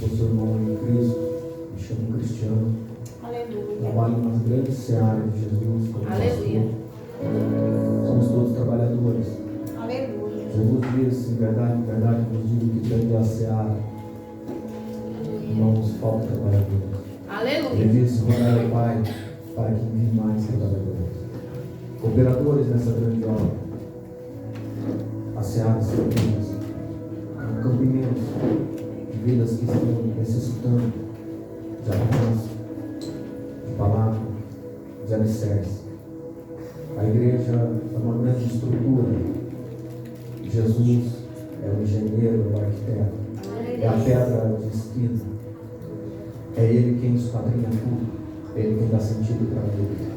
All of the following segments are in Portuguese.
sou seu irmão em Cristo, me chamo Cristiano. Aleluia. Trabalho nas grandes searas de Jesus. Como Aleluia. pastor. Somos todos trabalhadores. Aleluia. Jesus diz, em verdade, vos digo que grande é a seara. Não nos falta trabalhadores. Aleluia. Ele disse, orar ao Pai para que envie mais trabalhadores. Operadores nessa grande obra. As searas são vidas. Campimentos de vidas que estão necessitando de alcance, de palavra, de alicerce. A igreja é uma grande estrutura. Jesus é o engenheiro, é o arquiteto, é a pedra de esquina. É Ele quem esquadrinha tudo, é Ele quem dá sentido para a vida.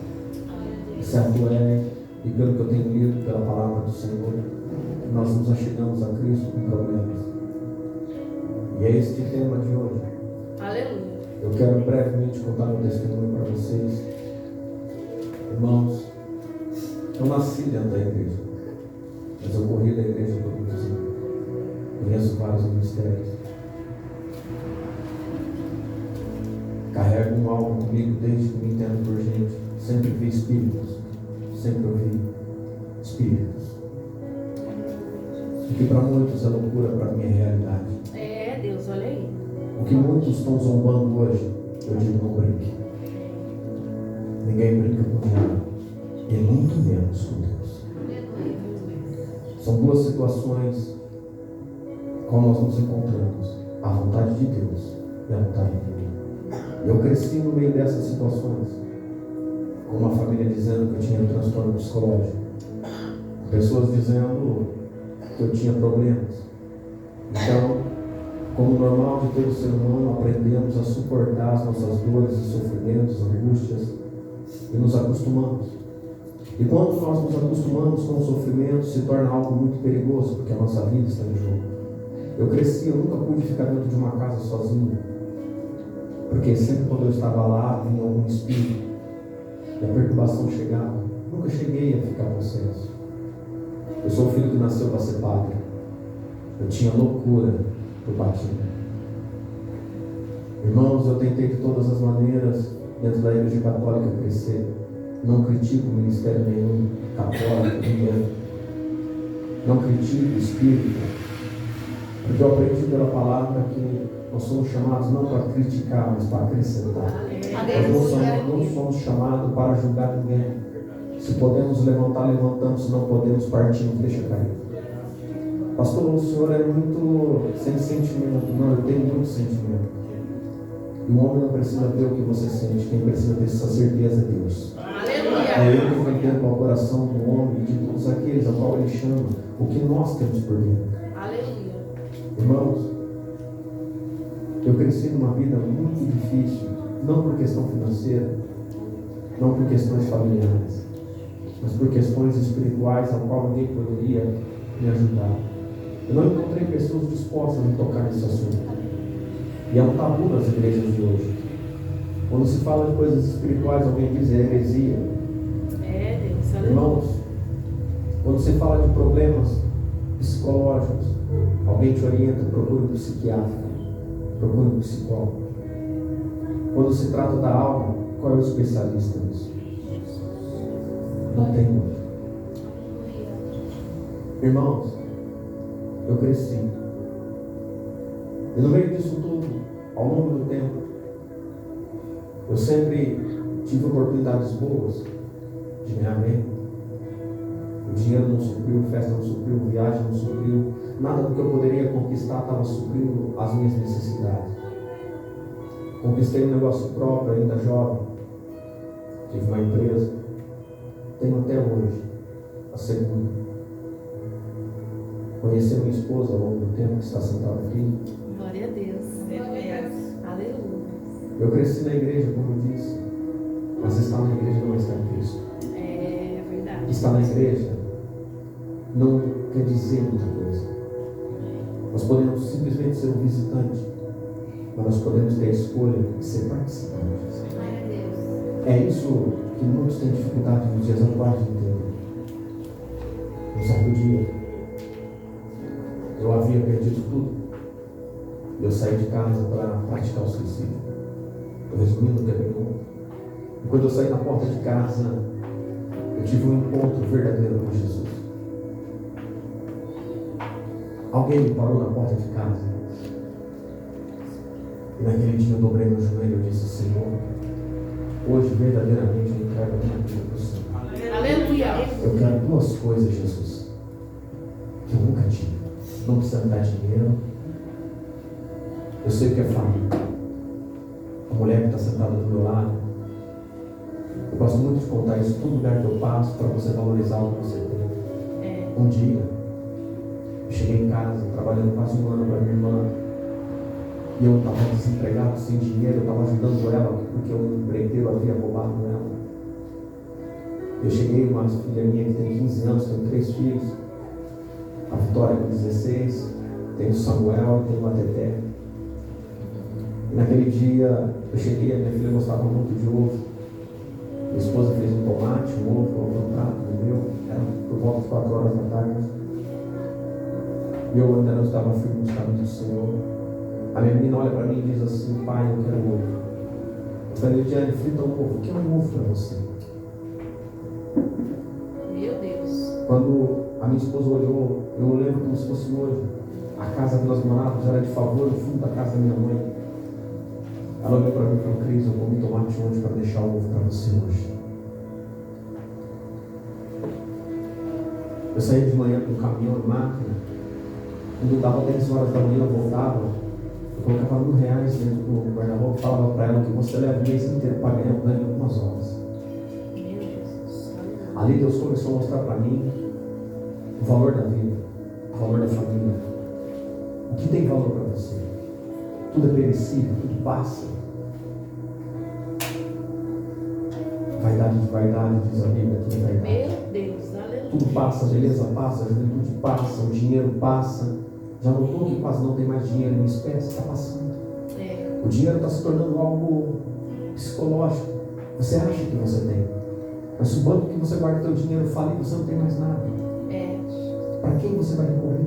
E certo é, e pelo que eu tenho lido pela palavra do Senhor, nós nos achegamos a Cristo com problemas. E é este tema de hoje. Aleluia. Eu quero brevemente contar meu testemunho para vocês. Irmãos, eu nasci dentro da igreja, mas eu corri da igreja por muitos anos. Conheço vários ministérios. Carrego algo comigo desde que me entendo por gente. Sempre vi espíritos. Sempre ouvi espíritos. O que para muitos é loucura, para mim é realidade. É, Deus, olha aí. O que muitos estão zombando hoje, eu digo não brinque. Ninguém brinca com nada. E muito menos com Deus. São duas situações como nós nos encontramos. A vontade de Deus e a vontade de Deus. Eu cresci no meio dessas situações, com uma família dizendo que eu tinha um transtorno psicológico, pessoas dizendo que eu tinha problemas. Então, como normal de todo ser humano, aprendemos a suportar as nossas dores e sofrimentos, angústias, e nos acostumamos. E quando nós nos acostumamos com o sofrimento, se torna algo muito perigoso, porque a nossa vida está em jogo. Eu cresci, eu nunca pude ficar dentro de uma casa sozinho, porque sempre quando eu estava lá, vinha algum espírito, e a perturbação chegava. Nunca cheguei a ficar possesso. Eu sou o filho que nasceu para ser padre. Eu tinha loucura por batismo. Irmãos, eu tentei de todas as maneiras, dentro da igreja católica, crescer. Não critico ministério nenhum católico, ninguém. Não critico o espírito. Porque eu aprendi pela palavra que nós somos chamados não para criticar, mas para acrescentar. Nós não somos chamados para julgar ninguém. Se podemos levantar, levantamos. Se não podemos, partimos, deixa cair. Pastor, o senhor é muito sem sentimento. Não, eu tenho muito sentimento. E o homem não precisa ter o que você sente. Quem precisa ter essa certeza é Deus. É Ele que vai ter ao coração do homem e de todos aqueles a qual Ele chama o que nós temos por dentro. Aleluia. Irmãos, eu cresci numa vida muito difícil, não por questão financeira, não por questões familiares, mas por questões espirituais, a qual ninguém poderia me ajudar. Eu não encontrei pessoas dispostas a tocar nesse assunto. E é um tabu nas igrejas de hoje. Quando se fala de coisas espirituais, alguém diz heresia. É, Deus, aleluia. Irmãos, quando se fala de problemas psicológicos, alguém te orienta, procure um psiquiatra, procure um psicólogo. Quando se trata da alma, qual é o especialista nisso? Não tem muito. Irmãos, eu cresci. E no meio disso tudo, ao longo do tempo, eu sempre tive oportunidades boas de ganhar bem. O dinheiro não supriu, festa não supriu, viagem não supriu. Nada do que eu poderia conquistar estava suprindo as minhas necessidades. Conquistei um negócio próprio ainda jovem. Tive uma empresa. Tenho até hoje a segunda. Conheci minha esposa ao longo do tempo, que está sentada aqui. Glória a Deus. Aleluia. Eu cresci na igreja, como eu disse. Mas estar na igreja não é estar em Cristo. É verdade. Estar na igreja não quer dizer muita coisa. Nós podemos simplesmente ser um visitante, mas nós podemos ter a escolha de ser participante. Glória a Deus. É isso que muitos têm dificuldade nos dias atuais de entender. Um certo dia, eu havia perdido tudo. Eu saí de casa para praticar o suicídio. Estou resumindo o que é bem longo. E quando eu saí na porta de casa, eu tive um encontro verdadeiro com Jesus. Alguém me parou na porta de casa. E naquele dia eu dobrei meu joelho e eu disse: Senhor, hoje verdadeiramente eu entrego a minha vida para o Senhor. Aleluia. Eu quero duas coisas, Jesus, que eu nunca tive. Não precisa me dar dinheiro. Eu sei o que é família. A mulher que está sentada do meu lado. Eu gosto muito de contar isso em todo lugar que eu passo, para você valorizar o que você tem. Um dia, eu cheguei em casa, trabalhando quase um ano para minha irmã. E eu estava desempregado, sem dinheiro, eu estava ajudando ela, porque um empreiteiro havia roubado ela. Eu cheguei com uma filha minha que tem 15 anos, tenho 3 filhos. A Vitória com 16, tenho o Samuel e tenho a Teté. E naquele dia, eu cheguei, a minha filha gostava muito de ovo. Minha esposa fez um tomate, um ovo, um prato, meu. Era por volta de 4 horas da tarde. E eu ainda não estava firme nos caminhos do Senhor. A minha menina olha para mim e diz assim: pai, eu quero ovo. Eu falei: Diane, frita um ovo. O que é um ovo para você? Meu Deus. Quando a minha esposa olhou, eu lembro como se fosse hoje. A casa que nós morávamos era de favor, no fundo da casa da minha mãe. Ela olhou para mim e falou: Cris, eu comi tomate hoje para deixar o ovo para você hoje. Eu saí de manhã com um caminhão de máquina. Quando dava 10 horas da manhã, eu voltava. Eu colocava R$1.000 dentro do guarda-roupa e falava para ela que você leva o mês inteiro para ganhar algumas horas. Meu Jesus. Ali Deus começou a mostrar para mim o valor da vida, o valor da família. O que tem valor para você? Tudo é perecível, tudo passa. Vaidade de vaidade, diz a Bíblia, tudo é vaidade. Meu Deus, aleluia. Tudo passa, a beleza passa, a juventude passa, o dinheiro passa. Já notou que quase não tem mais dinheiro em espécie? Está passando. O dinheiro está se tornando algo psicológico. Você acha que você tem, mas se o banco que você guarda o seu dinheiro falir, você não tem mais nada. Para quem você vai recorrer?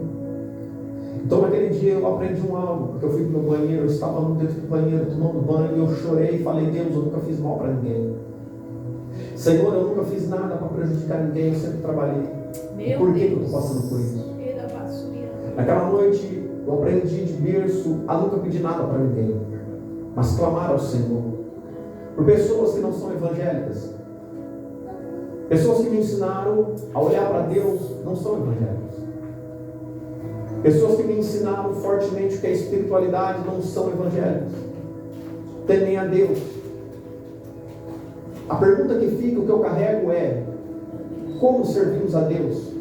Então naquele dia eu aprendi algo, porque eu fui para o meu banheiro, eu estava dentro do banheiro tomando banho e eu chorei e falei: Deus, eu nunca fiz mal para ninguém. Senhor, eu nunca fiz nada para prejudicar ninguém, eu sempre trabalhei. E por que eu estou passando por isso? Naquela noite eu aprendi de berço a nunca pedir nada para ninguém, mas clamar ao Senhor. Por pessoas que não são evangélicas, pessoas que me ensinaram a olhar para Deus, não são evangélicas. Pessoas que me ensinaram fortemente que a espiritualidade, não são evangélicas. Temem a Deus. A pergunta que fica, o que eu carrego é: como servimos a Deus?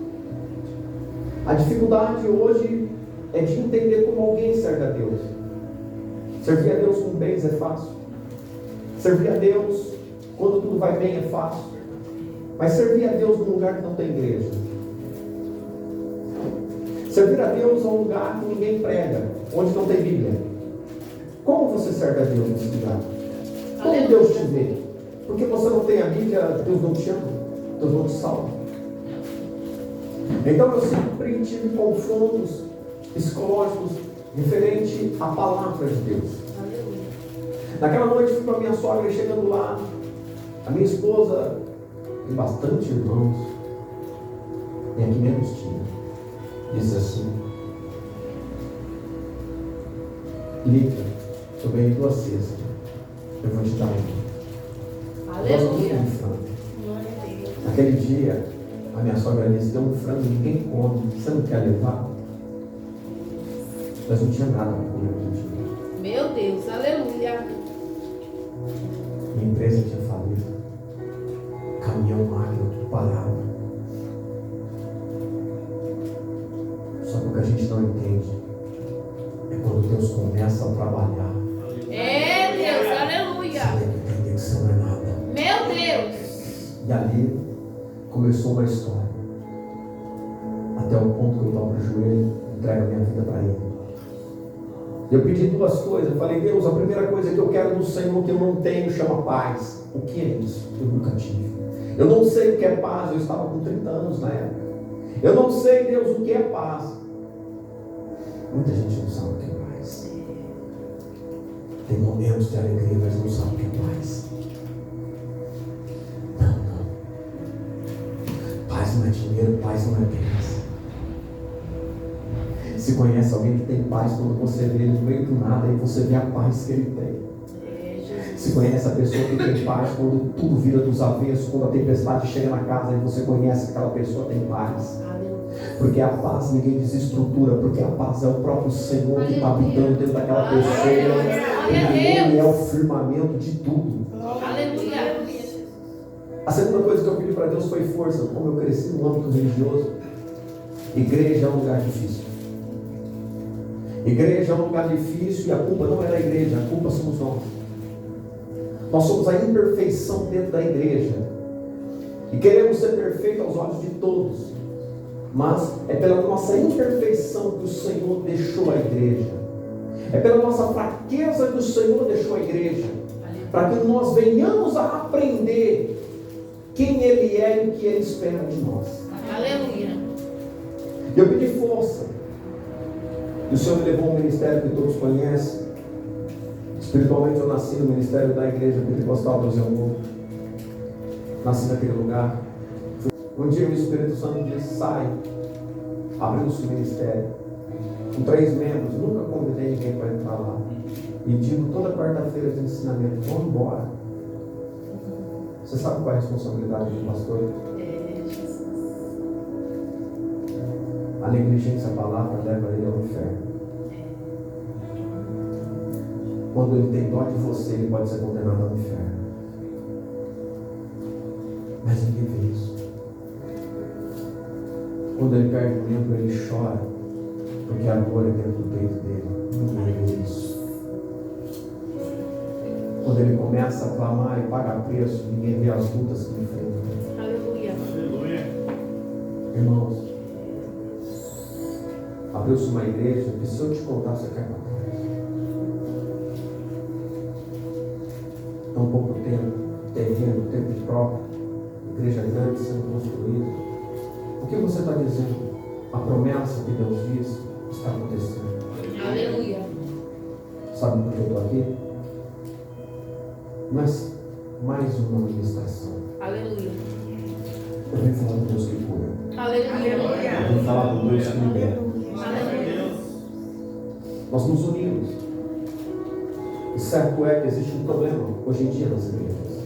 A dificuldade hoje é de entender como alguém serve a Deus. Servir a Deus com bens é fácil. Servir a Deus quando tudo vai bem é fácil. Mas servir a Deus num lugar que não tem igreja. Servir a Deus é um lugar que ninguém prega, onde não tem Bíblia. Como você serve a Deus nesse lugar? Como Deus te vê? Porque você não tem a Bíblia, Deus não te ama, Deus não te salva. Então eu sempre tive confrontos psicológicos referente à palavra de Deus. Naquela noite fui para minha sogra e chegando lá, a minha esposa tem bastante irmãos, e aqui menos tinha, disse assim: Lívia, eu ganhei 2 cestas, eu vou te dar uma. Aleluia. Naquele dia, a minha sogra disse: deu um frango, ninguém come, você não quer levar? Mas não tinha nada para comer naquele dia. Meu Deus, aleluia. Minha empresa tinha falido, caminhão, máquina, tudo parado. Só que o que a gente não entende é quando Deus começa a trabalhar. Deus, aleluia. Você tem que entender que você não é nada. Meu Deus. E ali começou uma história. Até o ponto que eu dobro o joelho, entrego a minha vida para Ele. Eu pedi 2 coisas. Eu falei: Deus, a primeira coisa que eu quero do Senhor que eu não tenho chama paz. O que é isso? Eu nunca tive. Eu não sei o que é paz. Eu estava com 30 anos na época. Eu não sei, Deus, o que é paz. Muita gente não sabe o que é paz. Tem momentos de alegria, mas não sabe o que é paz. Não. Paz não é dinheiro, paz não é beleza. Se conhece alguém que tem paz, quando você vê ele no meio do nada, aí você vê a paz que ele tem. Se conhece a pessoa que tem paz quando tudo vira dos avessos, quando a tempestade chega na casa, aí você conhece que aquela pessoa tem paz. Porque a paz ninguém desestrutura, porque a paz é o próprio Senhor que está habitando dentro daquela pessoa. Ele é o firmamento de tudo. Aleluia. A segunda coisa que eu pedi para Deus foi força. Como eu cresci no âmbito religioso, igreja é um lugar difícil. Igreja é um lugar difícil e a culpa não é da igreja, a culpa somos nós. Nós somos a imperfeição dentro da igreja e queremos ser perfeitos aos olhos de todos, mas é pela nossa imperfeição que o Senhor deixou a igreja, é pela nossa fraqueza que o Senhor deixou a igreja, para que nós venhamos a aprender quem Ele é e o que Ele espera de nós. Aleluia. E eu pedi força, e o Senhor me levou a um ministério que todos conhecem. Espiritualmente eu nasci no ministério da Igreja Pentecostal do Zé. Nasci naquele lugar. Um dia o Espírito Santo disse: sai, abriu-se o ministério com 3 membros, nunca convidei ninguém para entrar lá, e digo toda quarta-feira de ensinamento: vamos embora. Você sabe qual é a responsabilidade do pastor? A negligência da palavra leva ele ao inferno. Quando ele tem dó de você, ele pode ser condenado ao inferno. Mas ninguém vê isso. Quando ele perde o membro, ele chora, porque a dor é dentro do peito dele. Ninguém vê isso. Quando ele começa a clamar e pagar preço, ninguém vê as lutas que ele enfrenta. Aleluia. Irmãos, abriu-se uma igreja que, se eu te contar, você quer matar. Tão pouco tempo, terreno, tempo próprio, igreja grande sendo construída. O que você está dizendo? A promessa que Deus diz está acontecendo. Aleluia. Sabe por que eu estou aqui? Mas mais uma ministração. Aleluia. Eu venho falar do Deus que cura. Aleluia. Eu venho falar do Deus que libera. Aleluia. Nós nos unimos. E certo é que existe um problema hoje em dia nas igrejas.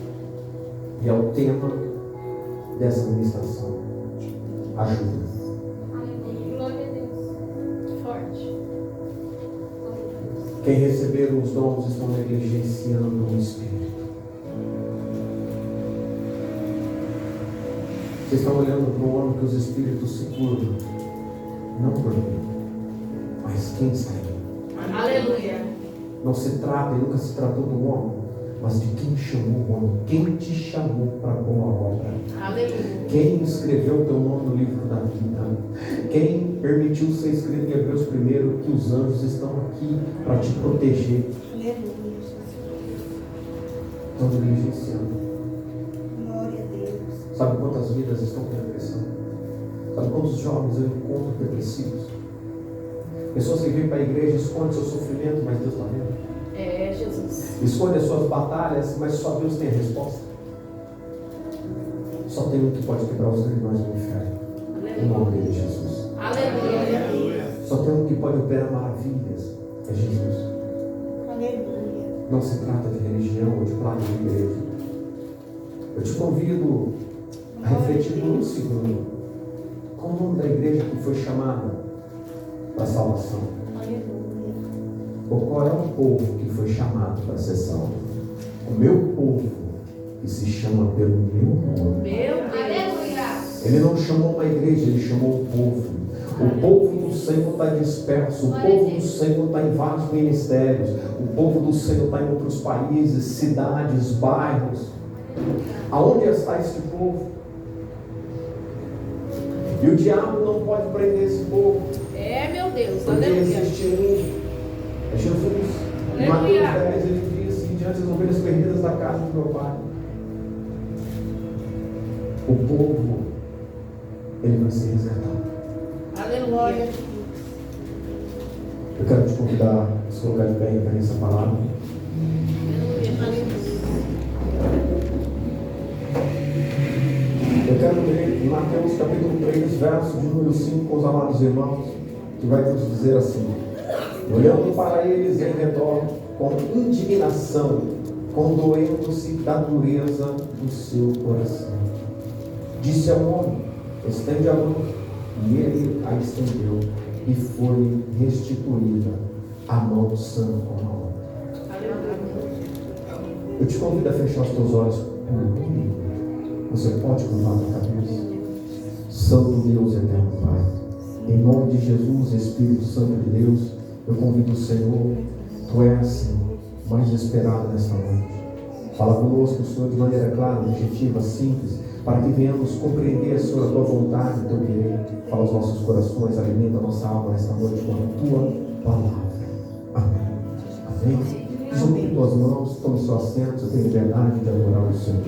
E é o tema dessa ministração. Ajuda. Glória a Deus. Forte. Quem receberam os dons estão negligenciando o Espírito. Vocês estão olhando para o homem que os Espíritos se curvam. Não por mim, mas quem está aí. Aleluia. Não se trata e nunca se tratou do homem, mas de quem chamou o homem. Quem te chamou para a boa obra. Aleluia. Quem escreveu o teu nome no livro da vida? Quem permitiu ser escrito em Hebreus 1 que os anjos estão aqui para te proteger? Estão negligenciando. Glória a Deus. Sabe quantas vidas estão com depressão? Sabe quantos jovens eu encontro depressivos? Pessoas que vêm para a igreja e escondem seu sofrimento, mas Deus está vendo. É, Jesus. Esconde as suas batalhas, mas só Deus tem a resposta. Só tem um que pode quebrar os grilhões do inferno. O nome de Jesus. Aleluia. Só tem um que pode operar maravilhas. É Jesus. Aleluia. Não se trata de religião ou de placa de igreja. Eu te convido a refletir por um segundo. Qual o nome da igreja que foi chamada para a salvação? Aleluia. Ou qual é o povo que foi chamado para ser salvo? O meu povo, que se chama pelo meu nome. Meu Deus. Ele não chamou uma igreja, ele chamou o povo. O povo do Senhor está disperso, o povo do Senhor está em vários ministérios, o povo do Senhor está em outros países, cidades, bairros. Aonde está esse povo? E o diabo não pode prender esse povo, É, meu Deus. porque Aleluia. existe um, é Jesus. Em Aleluia. Mateus 10 ele diz: diante das ovelhas perdidas da casa do meu pai. O povo, ele vai ser resgatado. Aleluia. Eu quero te convidar a se colocar de pé e referir essa palavra. em Mateus capítulo 3, verso de número 5, com os amados irmãos, que vai nos dizer assim: olhando para eles em redor com indignação, condoendo-se da dureza do seu coração, disse ao homem: estende a mão. E ele a estendeu, e foi restituída a mão sã como a outra. Eu te convido a fechar os teus olhos por um minuto. Você pode curvar a cabeça. Santo Deus eterno Pai, em nome de Jesus, Espírito Santo de Deus, eu convido o Senhor. Tu és, Senhor, mais esperado nesta noite. Fala conosco, Senhor, de maneira clara, objetiva, simples, para que venhamos compreender, Senhor, a Tua vontade, o Teu querer. Fala aos nossos corações, alimenta a nossa alma nesta noite com a Tua palavra. Amém. Amém. Junte tuas mãos, tome seu assento, você tem liberdade de adorar o Senhor.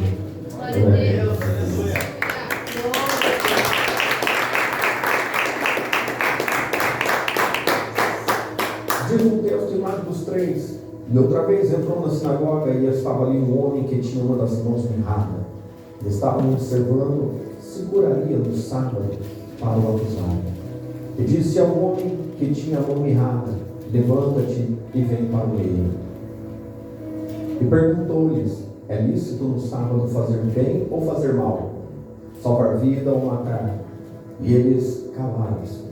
Glória a Deus. Diz um texto em Marcos 3, e outra vez entrou na sinagoga e estava ali um homem que tinha uma das mãos mirrada. Eles estavam observando se curaria no sábado para o acusar. E disse ao homem que tinha a mão mirrada: levanta-te e vem para o meio. E perguntou-lhes: é lícito no sábado fazer bem ou fazer mal? Salvar vida ou matar? E eles calaram-se.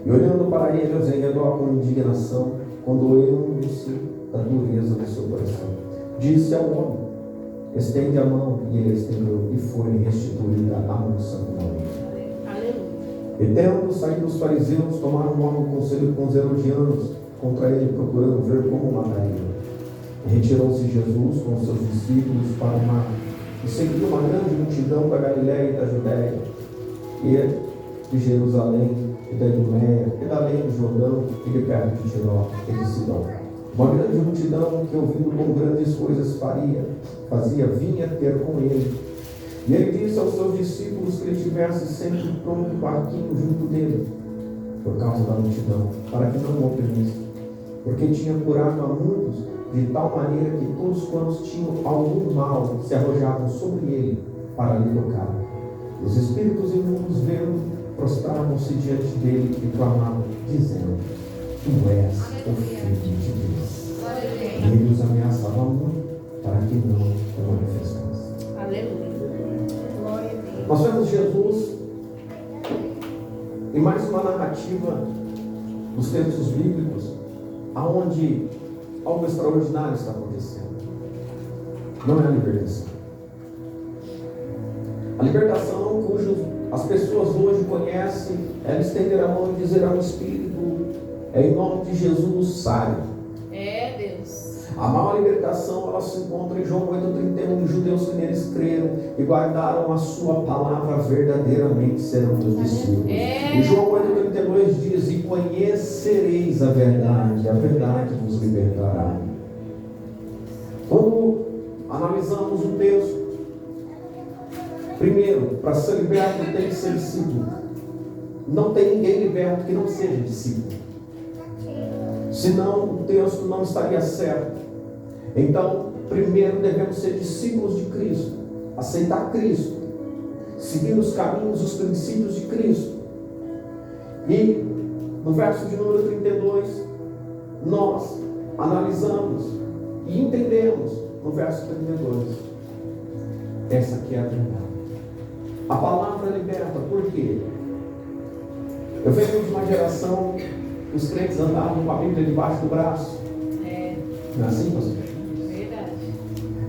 E olhando para eles em redor com indignação, condoendo-se da dureza do seu coração, disse ao homem: estende a mão. E ele estendeu, e foi restituída a mão sã como a outra. E tendo saído os fariseus, tomaram logo conselho com os herodianos contra ele, procurando ver como matariam. E retirou-se Jesus com os seus discípulos para o mar, e seguiu uma grande multidão da Galiléia e da Judéia, e de Jerusalém, e da Idumeia, e da além do Jordão, e de perto de Tiró e de Sidom. Uma grande multidão que, ouvindo com grandes coisas fazia, vinha ter com ele. E ele disse aos seus discípulos que ele tivesse sempre pronto um barquinho junto dele, por causa da multidão, para que não o oprimisse, porque tinha curado a muitos, de tal maneira que todos quantos tinham algum mal se arrojavam sobre ele para lhe tocar. Os espíritos imundos, vendo, prostravam-se diante dele e clamavam, dizendo: tu és o Filho de Deus. E ele os ameaçava muito para que não o manifestasse. Aleluia. Glória a Deus. Nós vemos Jesus em mais uma narrativa dos textos bíblicos, aonde algo extraordinário está acontecendo. Não é a libertação. A libertação cujo as pessoas hoje conhecem é estender a mão e dizer ao Espírito: é em nome de Jesus, sai. É Deus. A maior libertação ela se encontra em João 8,31. Os judeus que neles creram e guardaram a sua palavra verdadeiramente serão teus discípulos. E João 8,32 diz: e conhecereis a verdade vos libertará. Quando analisamos o texto, primeiro, para ser liberto tem que ser discípulo. Não tem ninguém liberto que não seja discípulo. Senão o texto não estaria certo. Então, primeiro devemos ser discípulos de Cristo, aceitar Cristo, seguir os caminhos, os princípios de Cristo. E no verso de número 32, nós analisamos e entendemos no verso 32. Essa aqui é a verdade. A palavra liberta, por quê? Eu venho de uma geração que os crentes andavam com a Bíblia debaixo do braço. Não é assim, pastor? Verdade.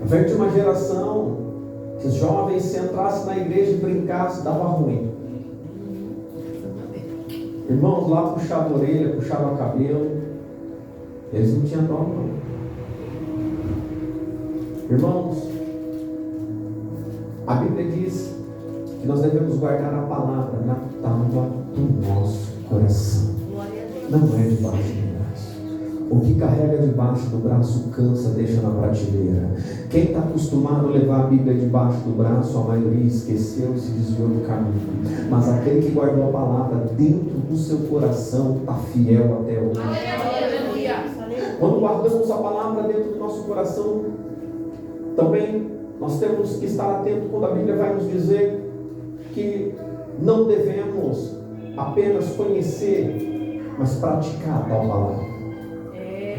Eu venho de uma geração que os jovens, se entrassem na igreja e brincassem, dava ruim. Irmãos lá puxavam a orelha, puxavam o cabelo. Eles não tinham dó, não. Irmãos, a Bíblia diz que nós devemos guardar a palavra na tábua do nosso coração. Não é debaixo do braço. O que carrega debaixo do braço cansa, deixa na prateleira. Quem está acostumado a levar a Bíblia debaixo do braço, a maioria esqueceu e se desviou do caminho. Mas aquele que guardou a palavra dentro do seu coração está fiel até hoje. Aleluia. Quando guardamos a palavra dentro do nosso coração, também nós temos que estar atentos quando a Bíblia vai nos dizer que não devemos apenas conhecer, mas praticar a tal palavra.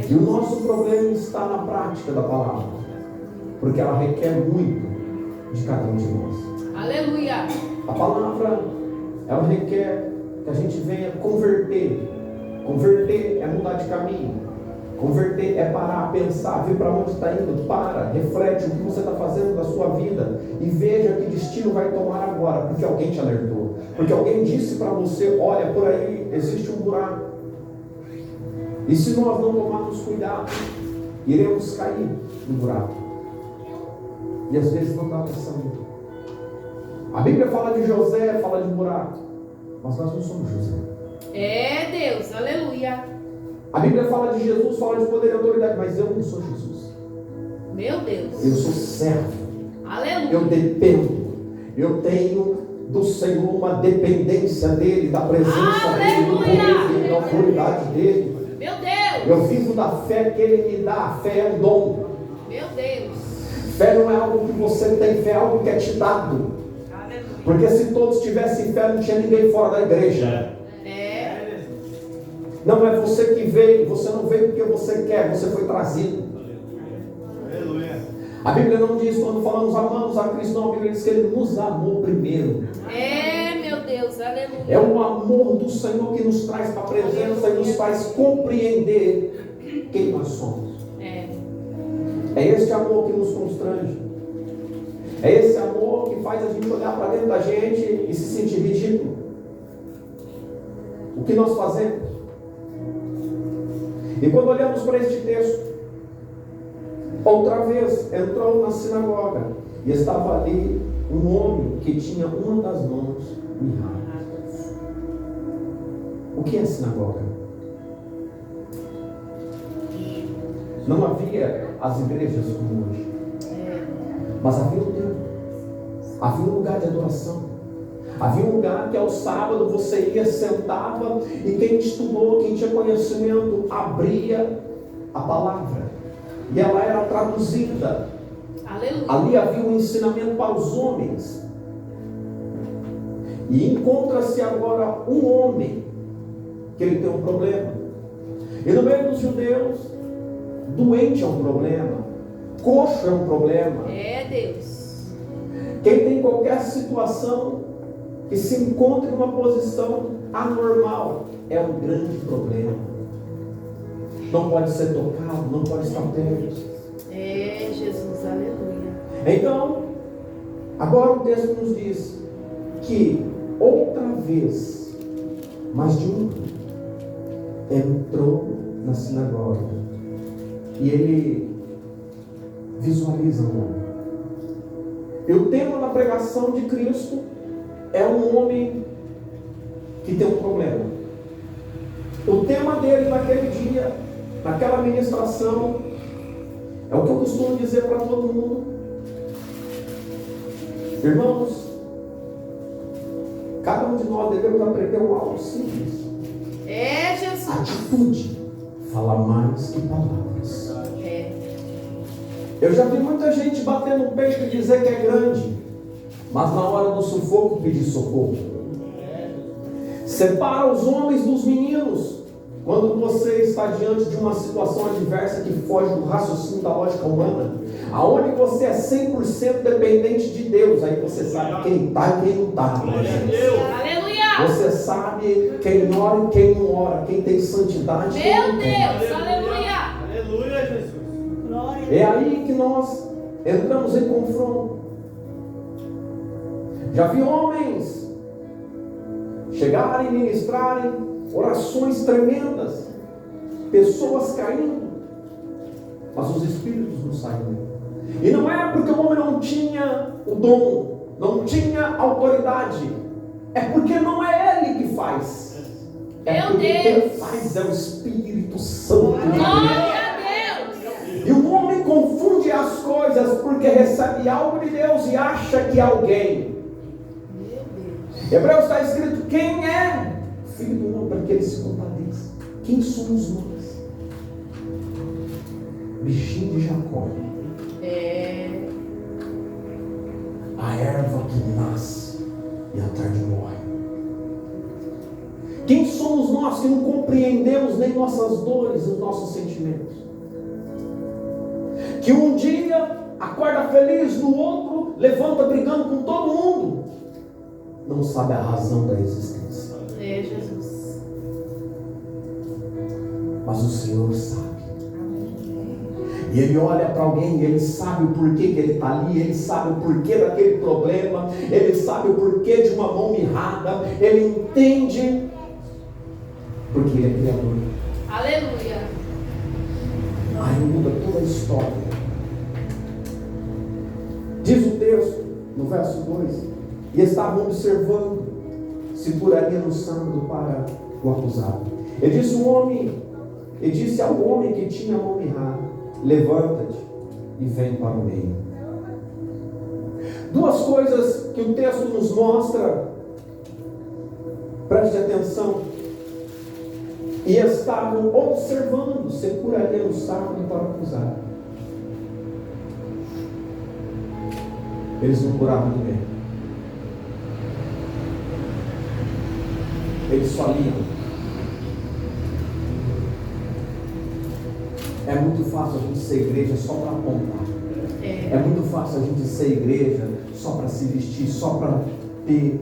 E o nosso problema está na prática da palavra, porque ela requer muito de cada um de nós. Aleluia. A palavra, ela requer que a gente venha converter. Converter é mudar de caminho. Converter é parar, pensar, ver para onde está indo. Para, reflete o que você está fazendo da sua vida e veja que destino vai tomar agora, porque alguém te alertou, porque alguém disse para você: olha, por aí existe um buraco, e se nós não tomarmos cuidado, iremos cair no buraco. E às vezes não dá para sair. A Bíblia fala de José, fala de buraco, mas nós não somos José. É Deus, aleluia. A Bíblia fala de Jesus, fala de poder e autoridade, mas eu não sou Jesus. Meu Deus. Eu sou servo. Aleluia. Eu dependo. Eu tenho do Senhor uma dependência dele, da presença dele, do poder dele, da autoridade dele. Meu Deus. Eu vivo da fé que ele me dá. A fé é um dom. Meu Deus. Fé não é algo que você tem, fé é algo que é te dado. Aleluia. Porque se todos tivessem fé, não tinha ninguém fora da igreja. Não é você que veio, você não veio porque você quer, você foi trazido. Aleluia. A Bíblia não diz, quando falamos amamos a Cristo, não, a Bíblia diz que Ele nos amou primeiro. Meu Deus, aleluia. É o amor do Senhor que nos traz para a presença e nos faz compreender quem nós somos. É este amor que nos constrange. É esse amor que faz a gente olhar para dentro da gente e se sentir ridículo. O que nós fazemos? E quando olhamos para este texto, outra vez entrou na sinagoga e estava ali um homem que tinha uma das mãos mirradas. O que é sinagoga? Não havia as igrejas como hoje, mas havia um templo, havia um lugar de adoração. Havia um lugar que ao sábado você ia, sentava, e quem estudou, quem tinha conhecimento, abria a palavra. E ela era traduzida. Aleluia. Ali havia um ensinamento para os homens. E encontra-se agora um homem, que ele tem um problema. E no meio dos judeus, doente é um problema, coxo é um problema. Deus. Quem tem qualquer situação que se encontra em uma posição anormal é um grande problema. Não pode ser tocado, não pode estar perto. Jesus, aleluia. Então, agora o texto nos diz que outra vez, mais de um, entrou na sinagoga e ele visualiza um homem. E o tema da pregação de Cristo é um homem que tem um problema. O tema dele naquele dia, naquela ministração, é o que eu costumo dizer para todo mundo. Irmãos, cada um de nós devemos aprender algo simples. Jesus. Atitude fala mais que palavras. Eu já vi muita gente bater no peito e dizer que é grande, mas na hora do sufoco pedir socorro. Separa os homens dos meninos. Quando você está diante de uma situação adversa que foge do raciocínio da lógica humana, aonde você é 100% dependente de Deus, aí você sabe quem está e quem não está. Aleluia. Você sabe quem ora e quem não ora, quem tem santidade. Meu Deus, aleluia. Aleluia, Jesus. É aí que nós entramos em confronto. Já vi homens chegarem e ministrarem orações tremendas, pessoas caindo, mas os espíritos não saem. E não é porque o homem não tinha o dom, não tinha autoridade, é porque não é ele que faz. É porque quem faz é o Espírito Santo. Glória a Deus. E o homem confunde as coisas porque recebe algo de Deus e acha que é alguém. Hebreus está escrito: quem é filho do homem para que ele se compadeça? Quem somos nós? Bichinho de Jacó. A erva que nasce e à tarde morre. Quem somos nós que não compreendemos nem nossas dores, os nossos sentimentos? Que um dia acorda feliz, no outro levanta brigando com todo mundo. Não sabe a razão da existência. É, Jesus. Mas o Senhor sabe. E Ele olha para alguém, Ele sabe o porquê que ele está ali, Ele sabe o porquê daquele problema, Ele sabe o porquê de uma mão mirrada, Ele entende, porque Ele é Criador. Aleluia. Aí muda toda a história. Diz o texto, no verso 2, e estavam observando se curaria no sábado para o acusado. Ele disse ao homem que tinha a mão mirrada: levanta-te e vem para o meio. Duas coisas que o texto nos mostra, preste atenção. E estavam observando se curaria no sábado para o acusado. Eles não curavam ninguém. Eles só liam. É muito fácil a gente ser igreja só para apontar. É muito fácil a gente ser igreja só para se vestir, só para ter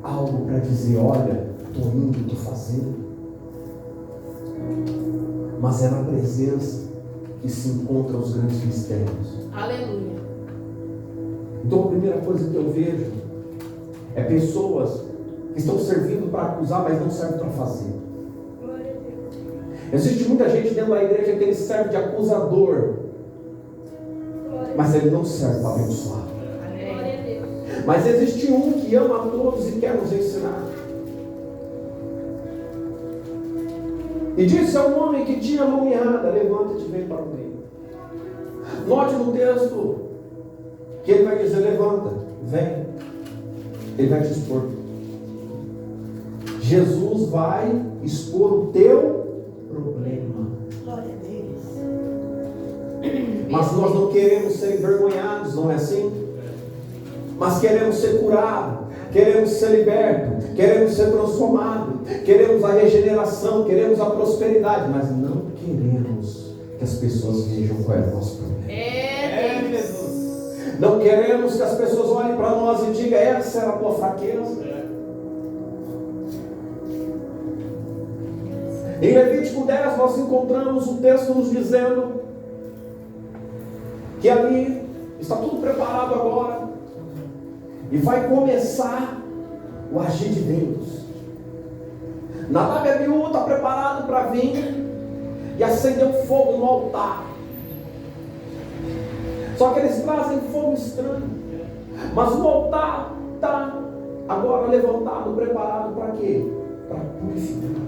algo para dizer: olha, estou indo, estou fazendo. Mas é na presença que se encontram os grandes mistérios. Aleluia. Então a primeira coisa que eu vejo é pessoas que estão servindo para acusar, mas não servem para fazer. Existe muita gente dentro da igreja que ele serve de acusador, mas ele não serve para abençoar. Mas existe um que ama a todos e quer nos ensinar. E disse ao homem que tinha a mão mirrada: levanta-te e vem para o meio. Note no texto que ele vai dizer: levanta, vem. Ele vai te expor. Jesus vai expor o teu problema. Glória a Deus. Mas nós não queremos ser envergonhados, não é assim? Mas queremos ser curados, queremos ser libertos, queremos ser transformados, queremos a regeneração, queremos a prosperidade, mas não queremos que as pessoas vejam qual é o nosso problema. É, Jesus. Não queremos que as pessoas olhem para nós e digam: essa era a tua fraqueza. Em Levítico 10 nós encontramos um texto nos dizendo que ali está tudo preparado agora e vai começar o agir de Deus. Nadab e Abiú está preparado para vir e acender o fogo no altar. Só que eles trazem fogo estranho, mas o altar está agora levantado, preparado para quê? Para purificar.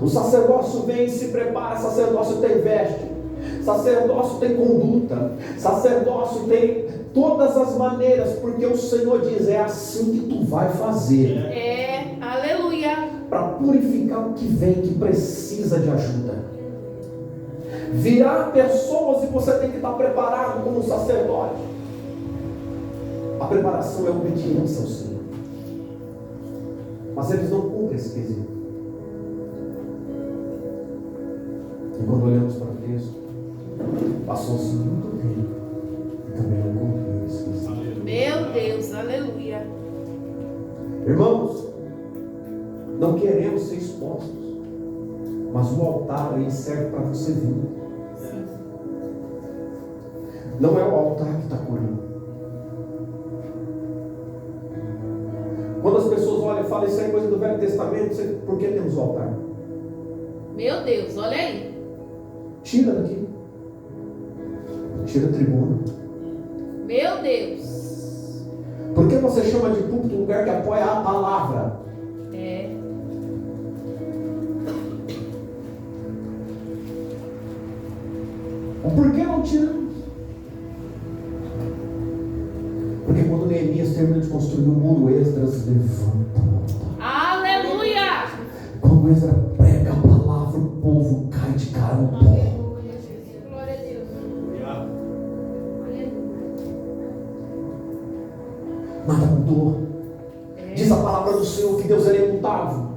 O sacerdócio vem e se prepara. Sacerdócio tem veste, sacerdócio tem conduta, sacerdócio tem todas as maneiras, porque o Senhor diz: é assim que tu vai fazer. Aleluia. Para purificar o que vem, que precisa de ajuda. Virá pessoas e você tem que estar preparado como sacerdote. A preparação é obediência ao Senhor. Mas eles não cumprem esse quesito. E quando olhamos para o texto, passou-se muito tempo e também não cumpriu esse quesito. Meu Deus, aleluia. Irmãos, não queremos ser expostos, mas o altar aí serve para você vir. Não é o altar que está curando. Quando as pessoas olham e falam: isso é coisa do Velho Testamento, por que temos o altar? Meu Deus, olha aí. Tira daqui. Tira a tribuna. Meu Deus. Por que você chama de púlpito um lugar que apoia a palavra? Por que não tiramos? Porque quando Neemias termina de construir o muro, Esdras levanta o altar. Aleluia. Quando Esdras prega a palavra, o povo cai de cara no pó. Glória a Deus. Nada mudou. Diz a palavra do Senhor que Deus é imutável.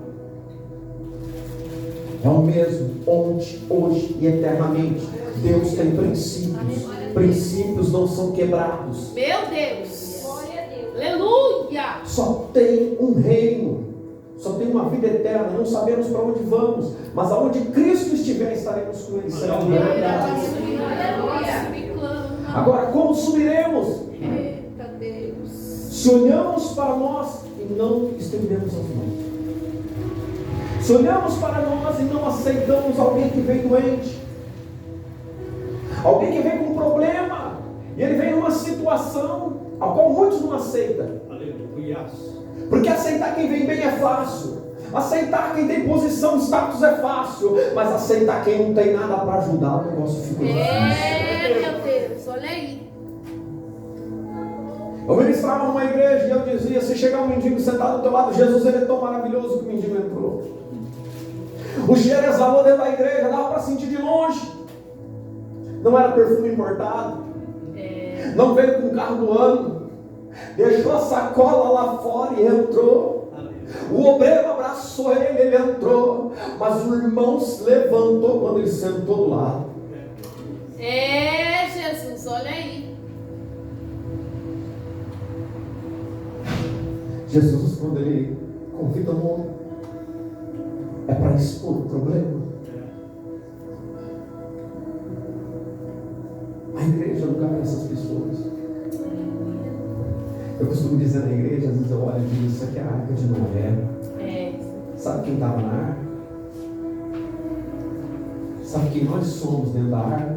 É o mesmo, ontem, hoje e eternamente. Deus tem princípios. Princípios não são quebrados. Meu Deus. Glória a Deus. Aleluia. Só tem um reino. Só tem uma vida eterna. Não sabemos para onde vamos, mas aonde Cristo estiver, estaremos com Ele. Será um verdade. Agora, como subiremos? Eita Deus. Se olhamos para nós e não estendemos as mãos. Se olhamos para nós e não aceitamos alguém que vem doente, alguém que vem com um problema, e ele vem numa situação a qual muitos não aceitam. Aleluia. Porque aceitar quem vem bem é fácil. Aceitar quem tem posição, status é fácil. Mas aceitar quem não tem nada para ajudar, o negócio fica difícil. Meu Deus, olha aí. Eu ministrava numa igreja e eu dizia: se chegar um mendigo sentado do teu lado, Jesus, ele é tão maravilhoso que o mendigo entrou. O cheiro exalou dentro da igreja, dava para sentir de longe. Não era perfume importado. Não veio com o carro do ano. Deixou a sacola lá fora e entrou. O obreiro abraçou ele, ele entrou. Mas o irmão se levantou quando ele sentou do lado. Jesus, olha aí. Jesus, quando ele convida um homem, é para expor o problema. A igreja é lugar para essas pessoas. Eu costumo dizer na igreja, às vezes eu olho e digo: isso aqui é a arca de Noé. Sabe quem estava na arca? Sabe quem nós somos dentro da arca?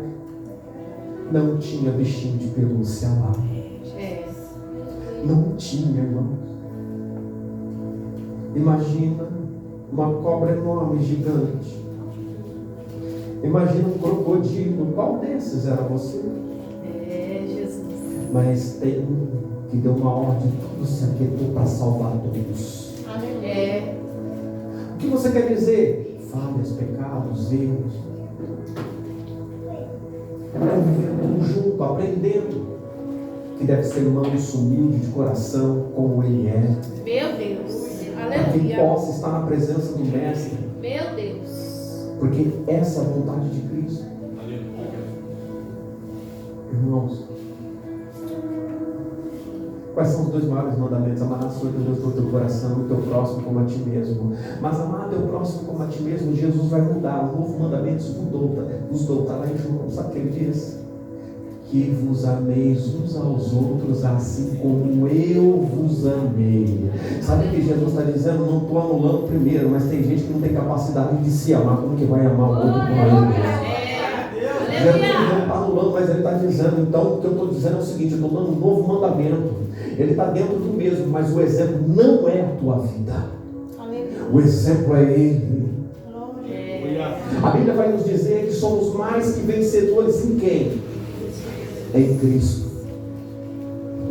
Não tinha bichinho de pelúcia lá. Não tinha, irmãos. Imagina uma cobra enorme, gigante. Imagina um crocodilo. Qual desses era você? Jesus. Mas tem um que deu uma ordem, tudo se aquietou para salvar todos. O que você quer dizer? Falhas, pecados, erros. Vivendo junto, aprendendo que deve ser manso, humilde de coração, como ele é. Meu Deus. Para que Aleluia. possa estar na presença do Mestre. Meu Deus. Porque essa é a vontade de Cristo. Irmãos, quais são os 2 maiores mandamentos? Amarás o Senhor teu Deus com o teu coração e o teu próximo como a ti mesmo. Mas amar teu próximo como a ti mesmo, Jesus vai mudar. O novo mandamento nos dou. Está lá em João, sabe o que ele diz? Que vos ameis uns aos outros assim como eu vos amei. Sabe o que Jesus está dizendo? Não estou anulando primeiro, mas tem gente que não tem capacidade de se amar. Como que vai amar o outro como ele? Jesus não está anulando, mas ele está dizendo. Então o que eu estou dizendo é o seguinte: eu estou dando um novo mandamento. Ele está dentro do mesmo, mas o exemplo não é a tua vida. O exemplo é ele. A Bíblia vai nos dizer que somos mais que vencedores em quem? Em Cristo.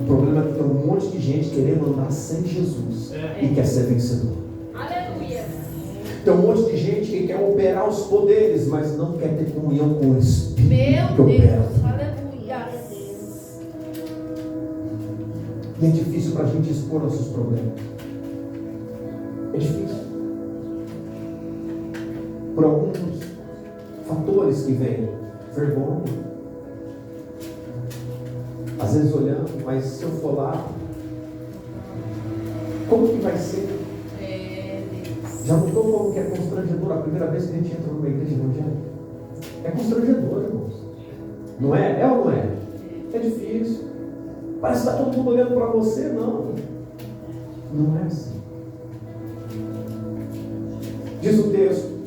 O problema é que tem um monte de gente querendo andar sem Jesus e quer ser vencedor. Aleluia. Tem um monte de gente que quer operar os poderes, mas não quer ter comunhão com o Espírito que Meu opera. Deus. Aleluia. E é difícil para a gente expor nossos problemas. É difícil. Por alguns fatores que vêm. Vergonha. Às vezes olhando, mas se eu for lá, como que vai ser? Já notou como que é constrangedor a primeira vez que a gente entra numa igreja evangélica? É constrangedor, irmãos. Não é? É ou não é? É difícil. Parece que está todo mundo olhando para você. Não. Não é assim. Diz o texto.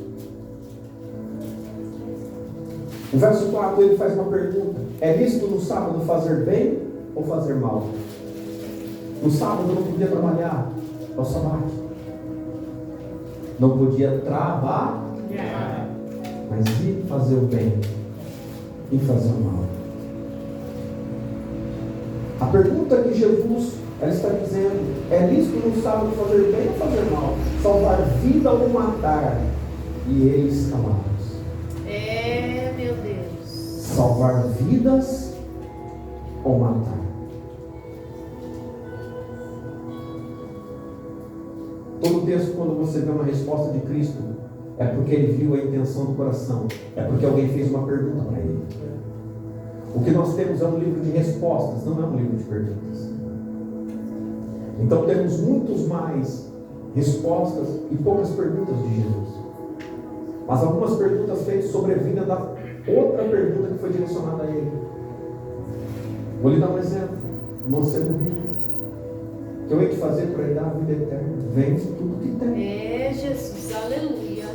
O verso 4, ele faz uma pergunta: é lícito no sábado fazer bem ou fazer mal? No sábado não podia trabalhar, é o sábado. Não podia trabalhar, mas ir fazer o bem e fazer o mal. A pergunta que Jesus ela está dizendo: é lícito no sábado fazer bem ou fazer mal? Salvar vida ou matar? E eles calaram. Meu Deus. Salvar vidas ou matar? Todo texto, quando você vê uma resposta de Cristo, é porque ele viu a intenção do coração, é porque alguém fez uma pergunta para ele. O que nós temos é um livro de respostas, não é um livro de perguntas. Então temos muitos mais respostas e poucas perguntas de Jesus. Mas algumas perguntas feitas sobre a vida da outra pergunta que foi direcionada a ele. Vou lhe dar um exemplo. Não ser morrido. O que eu hei de fazer para lhe dar a vida eterna? Vende tudo que tem. É Jesus, aleluia.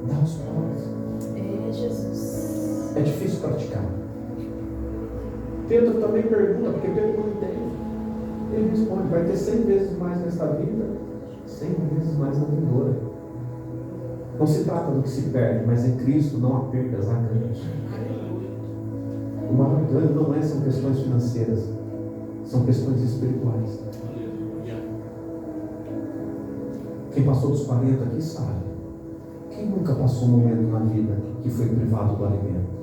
Dá aos pobres. É Jesus. É difícil praticar. Pedro também pergunta, porque Pedro não entende. Ele responde: vai ter 100 vezes mais nesta vida, 100 vezes mais na vindoura. Não se trata do que se perde, mas em Cristo não há perdas, há ganhos. O maior ganho não são questões financeiras, são questões espirituais. Quem passou dos 40 aqui sabe. Quem nunca passou um momento na vida que foi privado do alimento?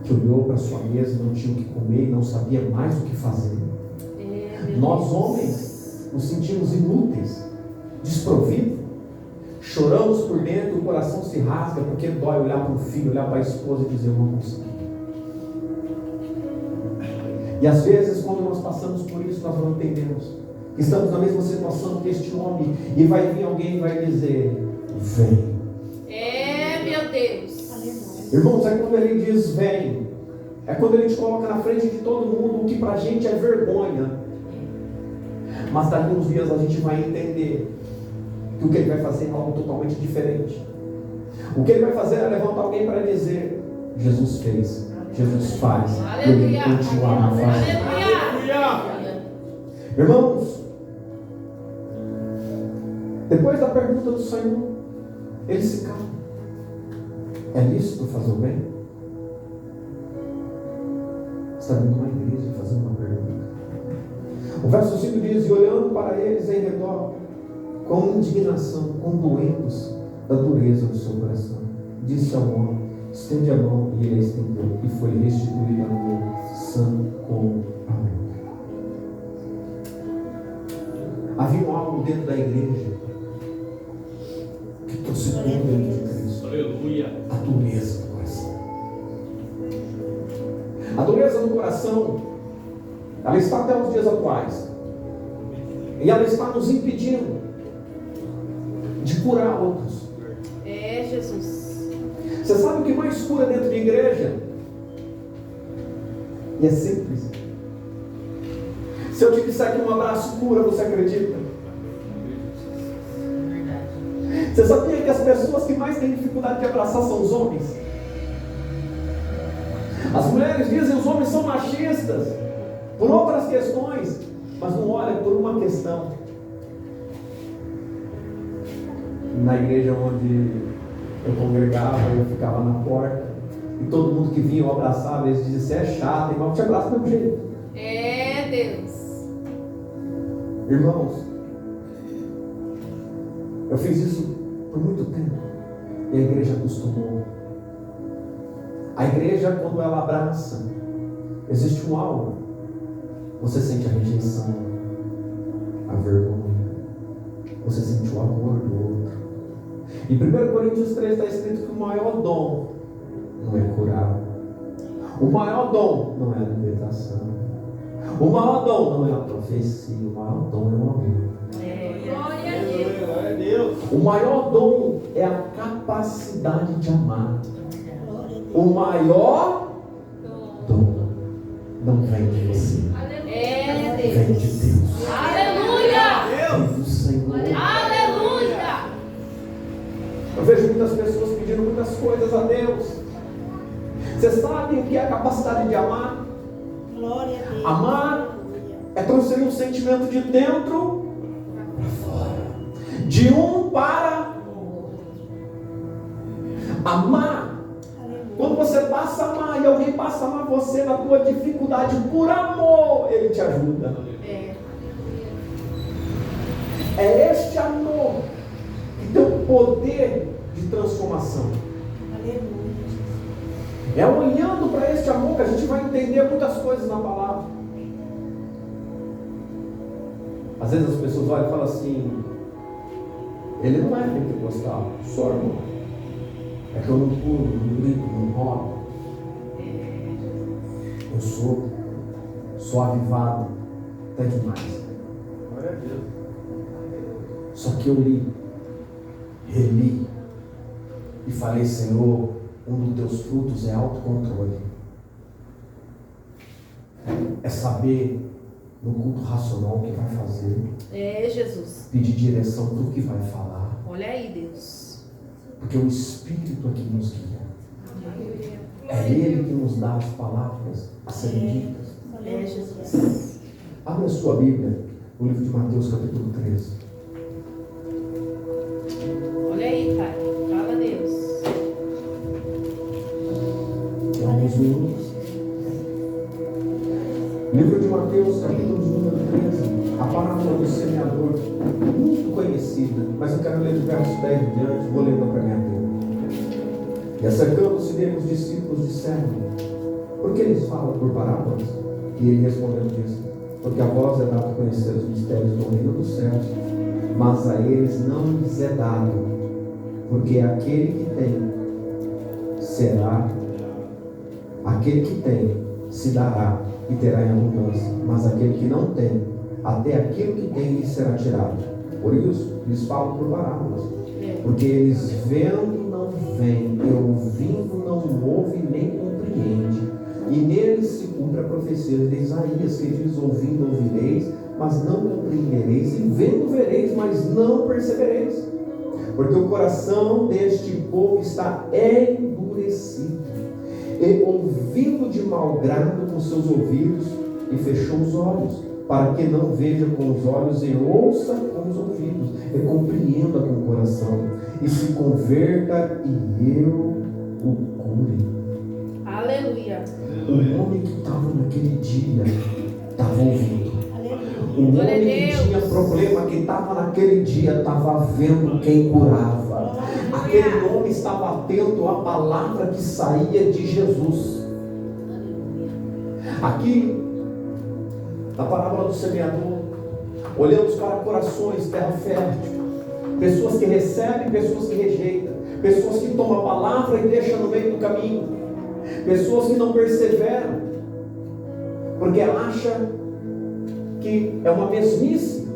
Que olhou para sua mesa e não tinha o que comer e não sabia mais o que fazer. Nós homens nos sentimos inúteis, desprovidos, choramos por dentro, o coração se rasga porque dói olhar para o filho, olhar para a esposa e dizer: eu não consigo. E às vezes, quando nós passamos por isso, nós não entendemos. Estamos na mesma situação que este homem, e vai vir alguém e vai dizer: vem. É, meu Deus. Irmãos, é quando ele diz vem, é quando ele te coloca na frente de todo mundo, o que pra gente é vergonha. Mas daqui uns dias a gente vai entender que o que ele vai fazer é algo totalmente diferente. O que ele vai fazer é levantar alguém para dizer: Jesus fez, Jesus faz, ele continuará fazendo. Aleluia. Irmãos, depois da pergunta do Senhor, ele se cala. É lícito fazer o bem? Está vindo uma igreja fazendo uma pergunta. O verso 5 diz: e olhando para eles em redor, com indignação, condoendo-se da dureza do seu coração, disse ao homem: estende a mão. E ele a estendeu, e foi restituída a mão, sã como a outra. Havia algo dentro da igreja que trouxe tudo dentro de Cristo. Aleluia. A dureza do coração. A dureza do coração, ela está até os dias atuais. E ela está nos impedindo de curar outros. É, Jesus. Você sabe o que mais cura dentro de igreja? E é simples. Se eu te disser que um abraço cura, você acredita? Você sabia que as pessoas que mais têm dificuldade de abraçar são os homens? As mulheres dizem que os homens são machistas por outras questões, mas não olham por uma questão. Na igreja onde eu congregava, eu ficava na porta, e todo mundo que vinha eu abraçava, eles diziam: você é chato, irmão, eu te abraço do mesmo jeito. É, Deus. Irmãos, eu fiz isso por muito tempo e a igreja acostumou. A igreja, quando ela abraça, existe um algo. Você sente a rejeição, a vergonha, você sente o amor do outro. Em 1 Coríntios 3 está escrito que o maior dom não é curar, o maior dom não é a libertação, o maior dom não é a profecia, o maior dom é o amor. Glória a Deus. O maior dom é a capacidade de amar. O maior dom não vem de você, É, vem Deus. de Deus, Aleluia. vem do Senhor. Aleluia. Eu vejo muitas pessoas pedindo muitas coisas a Deus. Você sabe o que é a capacidade de amar? Glória a Deus. Amar é transferir um sentimento de dentro para fora, de um para amar. Quando você passa a amar e alguém passa a amar você na tua dificuldade, por amor, ele te ajuda. É este amor que tem o poder de transformação. Aleluia. É olhando para este amor que a gente vai entender muitas coisas na palavra. Às vezes as pessoas olham e falam assim: Ele não é pentecostal, só irmão. É que eu não pulo, não grito, não rodo. Eu sou avivado até demais. Glória a Deus. Só que eu reli e falei, Senhor, um dos teus frutos é autocontrole. É saber no culto racional o que vai fazer. É, Jesus. Pedir direção para o que vai falar. Olha aí, Deus. Porque o Espírito aqui nos guia. É Ele que nos dá as palavras a serem ditas. É, Jesus. Abra a sua Bíblia, no livro de Mateus, capítulo 13. Olha aí, Pai. Fala, Deus. Em alguns minutos. Livro de Mateus, capítulo de número 13. A parábola do semeador, muito conhecida, mas eu quero ler do verso 10 em diante, vou ler para minha Bíblia. E acercando-se dele, os discípulos disseram: por que eles falam por parábolas? E ele respondeu disse: porque a vós é dado conhecer os mistérios do reino dos céus, mas a eles não lhes é dado, porque aquele que tem se dará e terá em abundância, mas aquele que não tem, até aquilo que tem lhe será tirado. Por isso, lhes falo por parábolas, porque eles vendo não veem, e ouvindo não ouvem nem compreendem. E neles se cumpre a profecia de Isaías, que diz: ouvindo ouvireis, mas não compreendereis, e vendo vereis, mas não percebereis. Porque o coração deste povo está endurecido, e ouvindo de mau grado com seus ouvidos, e fechou os olhos, para que não veja com os olhos, e ouça com os ouvidos, e compreenda com o coração, e se converta, e eu o cure. Aleluia. O homem que estava naquele dia estava ouvindo. O homem Glória a que tinha Deus. problema, que estava naquele dia, estava vendo quem curava. Aquele homem estava atento à palavra que saía de Jesus. Aqui, na parábola do semeador, olhamos para corações, terra fértil, pessoas que recebem, pessoas que rejeitam, pessoas que tomam a palavra e deixam no meio do caminho, pessoas que não perseveram, porque acham que é uma mesmice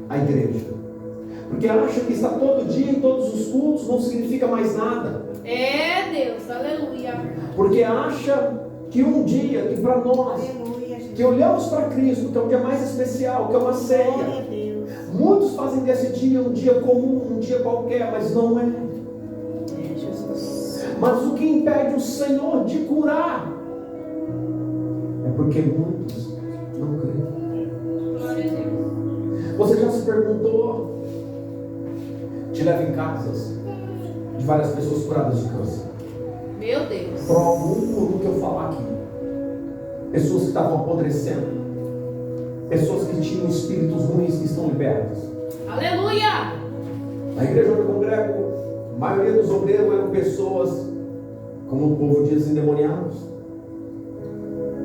a igreja, porque acha que estar todo dia em todos os cultos não significa mais nada. É, Deus. Aleluia. Porque acha que um dia, que para nós, que olhamos para Cristo, que é o dia mais especial, que é uma ceia, muitos fazem desse dia um dia comum, um dia qualquer, mas não é. É, Jesus. Mas o que impede o Senhor de curar é porque muitos não creem. Glória a Deus. Você já se perguntou? Te leva em casas de várias pessoas curadas de câncer. Meu Deus. Prova um por um que eu falar aqui. Pessoas que estavam apodrecendo. Pessoas que tinham espíritos ruins que estão libertos. Aleluia. Na igreja onde eu congrego, a maioria dos obreiros eram pessoas, como o povo diz, endemoniados.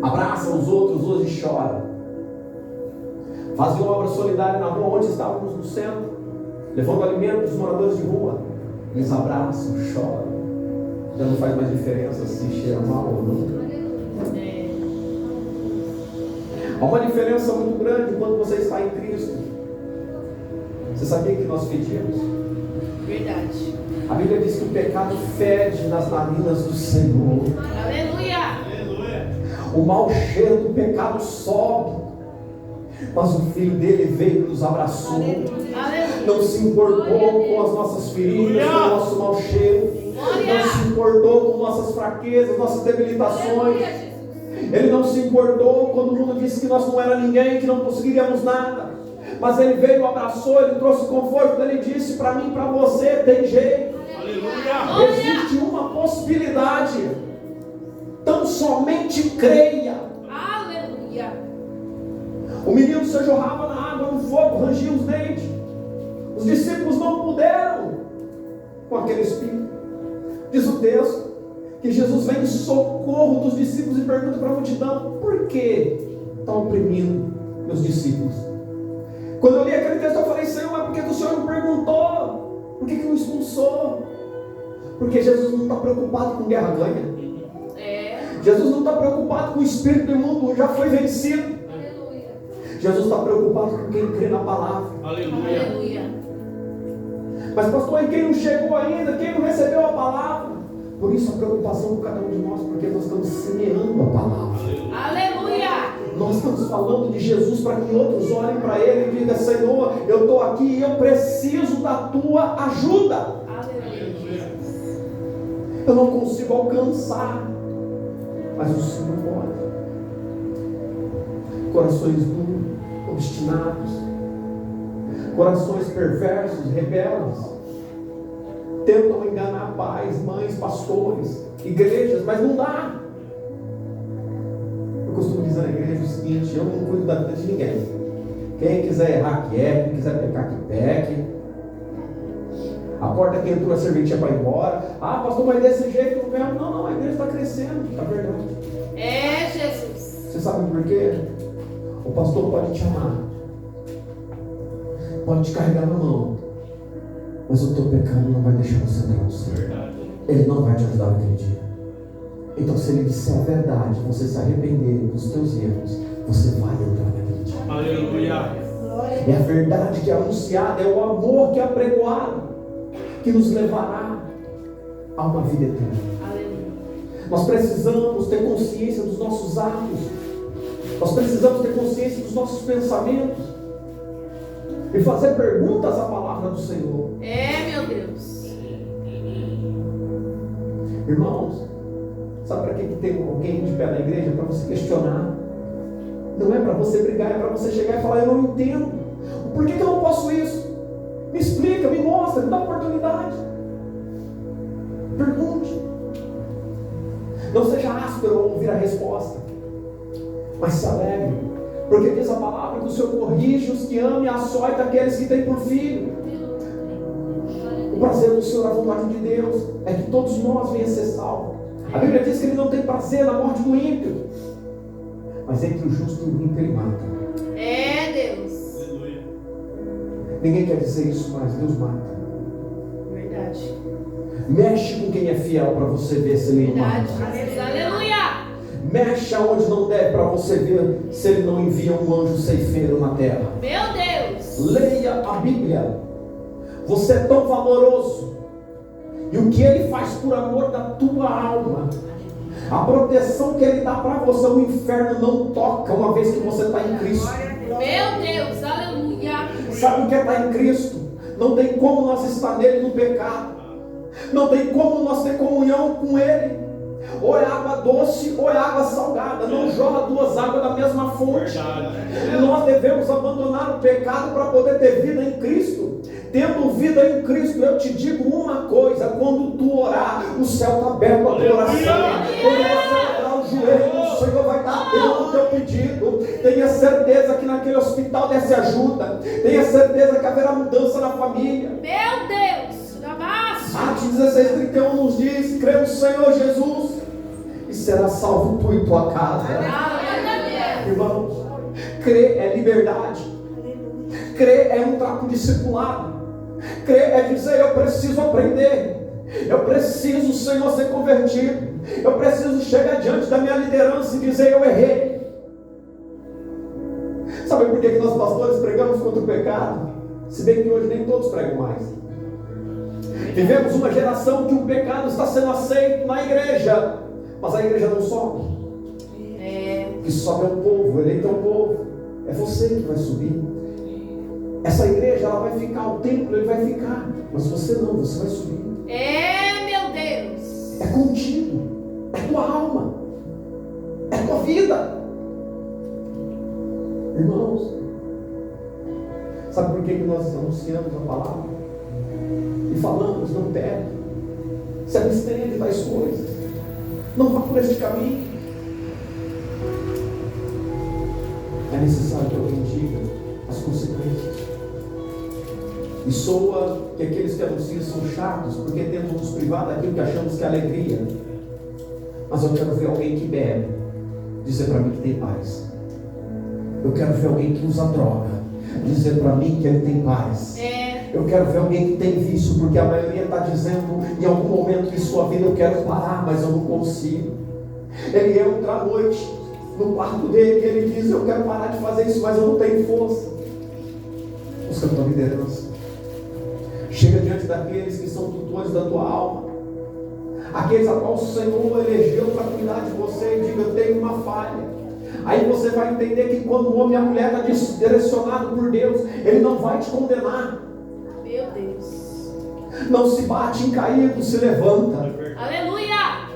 Abraçam os outros, hoje choram. Faziam obra solidária na rua onde estávamos no centro, levando alimento dos moradores de rua. Eles abraçam, choram. Já não faz mais diferença se cheira mal ou não. É. Há uma diferença muito grande quando você está em Cristo. Você sabia que nós fedíamos? Verdade. A Bíblia diz que o pecado fede nas narinas do Senhor. Aleluia. Aleluia. O mau cheiro do pecado sobe. Mas o Filho dele veio e nos abraçou. Aleluia. Não se importou com as nossas feridas, com o nosso mau cheiro. Não se importou com nossas fraquezas, nossas debilitações. Ele não se importou quando o mundo disse que nós não era ninguém, que não conseguiríamos nada. Mas ele veio, abraçou, ele trouxe conforto. Ele disse para mim, para você, tem jeito. Aleluia. Existe uma possibilidade. Tão somente creia. Aleluia. O menino se jorrava na água, no fogo, rangia os dentes. Os discípulos não puderam com aquele espírito. Diz o texto que Jesus vem em socorro dos discípulos e pergunta para a multidão: por que está oprimindo meus discípulos? Quando eu li aquele texto eu falei: Senhor, mas por que o Senhor não perguntou Por que não expulsou? Porque Jesus não está preocupado com guerra ganha. Jesus não está preocupado com o espírito do mundo, já foi vencido. Jesus está preocupado com quem crê na palavra. Aleluia. Mas pastor, e quem não chegou ainda? Quem não recebeu a palavra? Por isso a preocupação de cada um de nós, porque nós estamos semeando a palavra. Aleluia. Nós estamos falando de Jesus para que outros olhem para Ele e digam: Senhor, eu estou aqui e eu preciso da Tua ajuda. Aleluia. Eu não consigo alcançar, mas o Senhor pode. Corações duros, obstinados, corações perversos, rebeldes, tentam enganar pais, mães, pastores, igrejas, mas não dá. Eu costumo dizer na igreja o seguinte: eu não cuido da vida de ninguém. Quem quiser errar, que erre. Quem quiser pecar, que peque. A porta que entrou, a serventia vai embora. Ah, pastor, mas desse jeito não, a igreja está crescendo. Está verdade. Jesus. Você sabe por quê? O pastor pode te amar, pode te carregar na mão, mas o teu pecado não vai deixar você entrar no céu. Ele não vai te ajudar naquele dia. Então, se ele disser a verdade, você se arrepender dos teus erros, você vai entrar naquele dia. Aleluia. É a verdade que é anunciada, é o amor que é apregoado, que nos levará a uma vida eterna. Aleluia. Nós precisamos ter consciência dos nossos atos. Nós precisamos ter consciência dos nossos pensamentos e fazer perguntas à palavra do Senhor. Meu Deus. Irmãos, sabe para que tem alguém de pé na igreja? Para você questionar. Não é para você brigar, é para você chegar e falar: eu não entendo. Por que eu não posso isso? Me explica, me mostra, me dá oportunidade. Pergunte. Não seja áspero ao ouvir a resposta, mas se alegre, porque diz a palavra que o Senhor corrige os que amam e açoita aqueles que têm por filho. O prazer do Senhor, a vontade de Deus, é que todos nós venham ser salvos. A Bíblia diz que Ele não tem prazer na morte do ímpio, mas entre o justo e o ímpio Ele mata. Deus. Aleluia. Ninguém quer dizer isso, mas Deus mata. Verdade. Mexe com quem é fiel para você ver se Ele não Verdade. mata. Aleluia. Mexe aonde não deve para você ver se Ele não envia um anjo ceifeiro na terra. Meu Deus. Leia a Bíblia. Você é tão valoroso, e o que Ele faz por amor da tua alma, a proteção que Ele dá para você, o inferno não toca, uma vez que você está em Cristo. Meu Deus. Aleluia. Sabe o que é estar em Cristo? Não tem como nós estar nele no pecado, não tem como nós ter comunhão com Ele. Ou é água doce ou é água salgada. Não jorra duas águas da mesma fonte. Nós devemos abandonar o pecado para poder ter vida em Cristo. Tendo vida em Cristo, eu te digo uma coisa: quando tu orar, o céu está aberto a tua oração. Quando você dobrar o joelho, o Senhor vai estar atento ao teu pedido. Tenha certeza que naquele hospital desce ajuda. Tenha certeza que haverá mudança na família. Meu Deus. Atos 16:31 nos diz: crê no Senhor Jesus e será salvo tu e tua casa. Irmãos, crer é liberdade. Crer é um trapo discipulado. Crer é dizer: eu preciso aprender. Eu preciso, Senhor, ser convertido. Eu preciso chegar diante da minha liderança e dizer: eu errei. Sabe por que nós pastores pregamos contra o pecado? Se bem que hoje nem todos pregam mais. Vivemos uma geração que o pecado está sendo aceito na igreja, mas a igreja não sobe. O que sobe é o povo, eleito é o povo. É você que vai subir. Essa igreja, ela vai ficar, o templo ele vai ficar, mas você não, você vai subir. Meu Deus. É contigo, é tua alma, é tua vida. Irmãos, sabe por que nós anunciamos a palavra? E falamos: não pegue, se abstenha de tais coisas, não vá por este caminho. É necessário que alguém diga as consequências. E soa que aqueles que anunciam são chatos, porque tentam nos privar daquilo que achamos que é alegria. Mas eu quero ver alguém que bebe dizer para mim que tem paz. Eu quero ver alguém que usa droga dizer para mim que ele tem paz. Eu quero ver alguém que tem vício, porque a maioria está dizendo em algum momento de sua vida: eu quero parar, mas eu não consigo. Ele entra à noite no quarto dele e ele diz: eu quero parar de fazer isso, mas eu não tenho força. Busca a tua liderança. Chega diante daqueles que são tutores da tua alma, aqueles a qual o Senhor elegeu para cuidar de você, e diga: eu tenho uma falha. Aí você vai entender que quando o homem e a mulher está direcionado por Deus, Ele não vai te condenar. Meu Deus. Não se bate em caído, se levanta. Aleluia.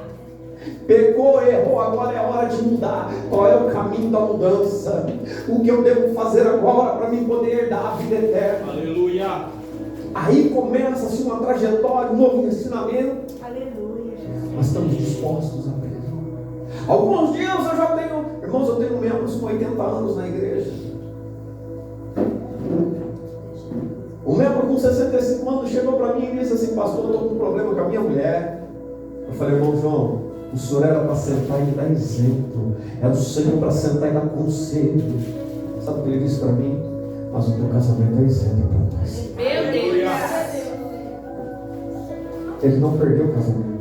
Pecou, errou, agora é hora de mudar. Qual é o caminho da mudança? O que eu devo fazer agora para me poder herdar a vida eterna? Aleluia. Aí começa-se uma trajetória, um novo ensinamento. Aleluia, Jesus. Nós estamos dispostos a aprender. Alguns dias eu já tenho, irmãos, eu tenho membros com 80 anos na igreja. Um membro com 65 anos chegou para mim e disse assim: pastor, eu estou com um problema com a minha mulher. Eu falei: irmão João, o senhor era para sentar e dar exemplo, era o Senhor para sentar e dar conselho. Sabe o que ele disse para mim? Mas o teu casamento é exemplo para nós. Meu Deus. Ele não perdeu o casamento.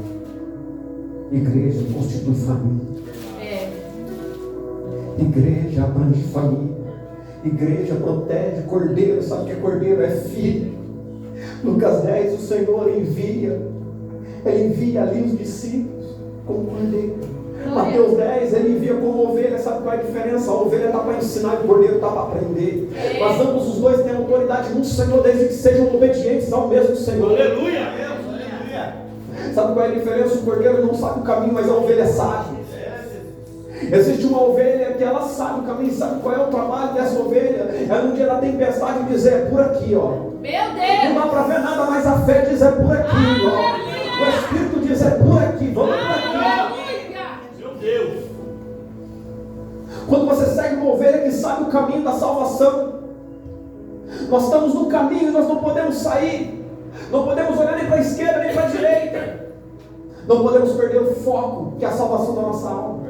Igreja constitui família. Igreja abrange família. Igreja protege cordeiro. Sabe o que é cordeiro? É filho. Lucas 10, o Senhor envia. Ele envia ali os discípulos como cordeiro. Mateus 10, ele envia como ovelha. Sabe qual é a diferença? A ovelha está para ensinar e o cordeiro está para aprender. Mas ambos os dois têm autoridade no Senhor, desde que sejam obedientes ao mesmo Senhor. Aleluia. Sabe qual é a diferença? O cordeiro não sabe o caminho, mas a ovelha sabe. Existe uma ovelha que ela sabe o caminho. Sabe qual é o trabalho dessa ovelha? É no dia da tempestade dizer: é por aqui, ó. Meu Deus. Não dá para ver nada, mas a fé diz: é por aqui, ó. O Espírito diz: é por aqui, vamos por aqui. Aleluia. Meu Deus. Quando você segue uma ovelha que sabe o caminho da salvação, nós estamos no caminho e nós não podemos sair. Não podemos olhar nem para a esquerda nem para a direita. Não podemos perder o foco, que é a salvação da nossa alma.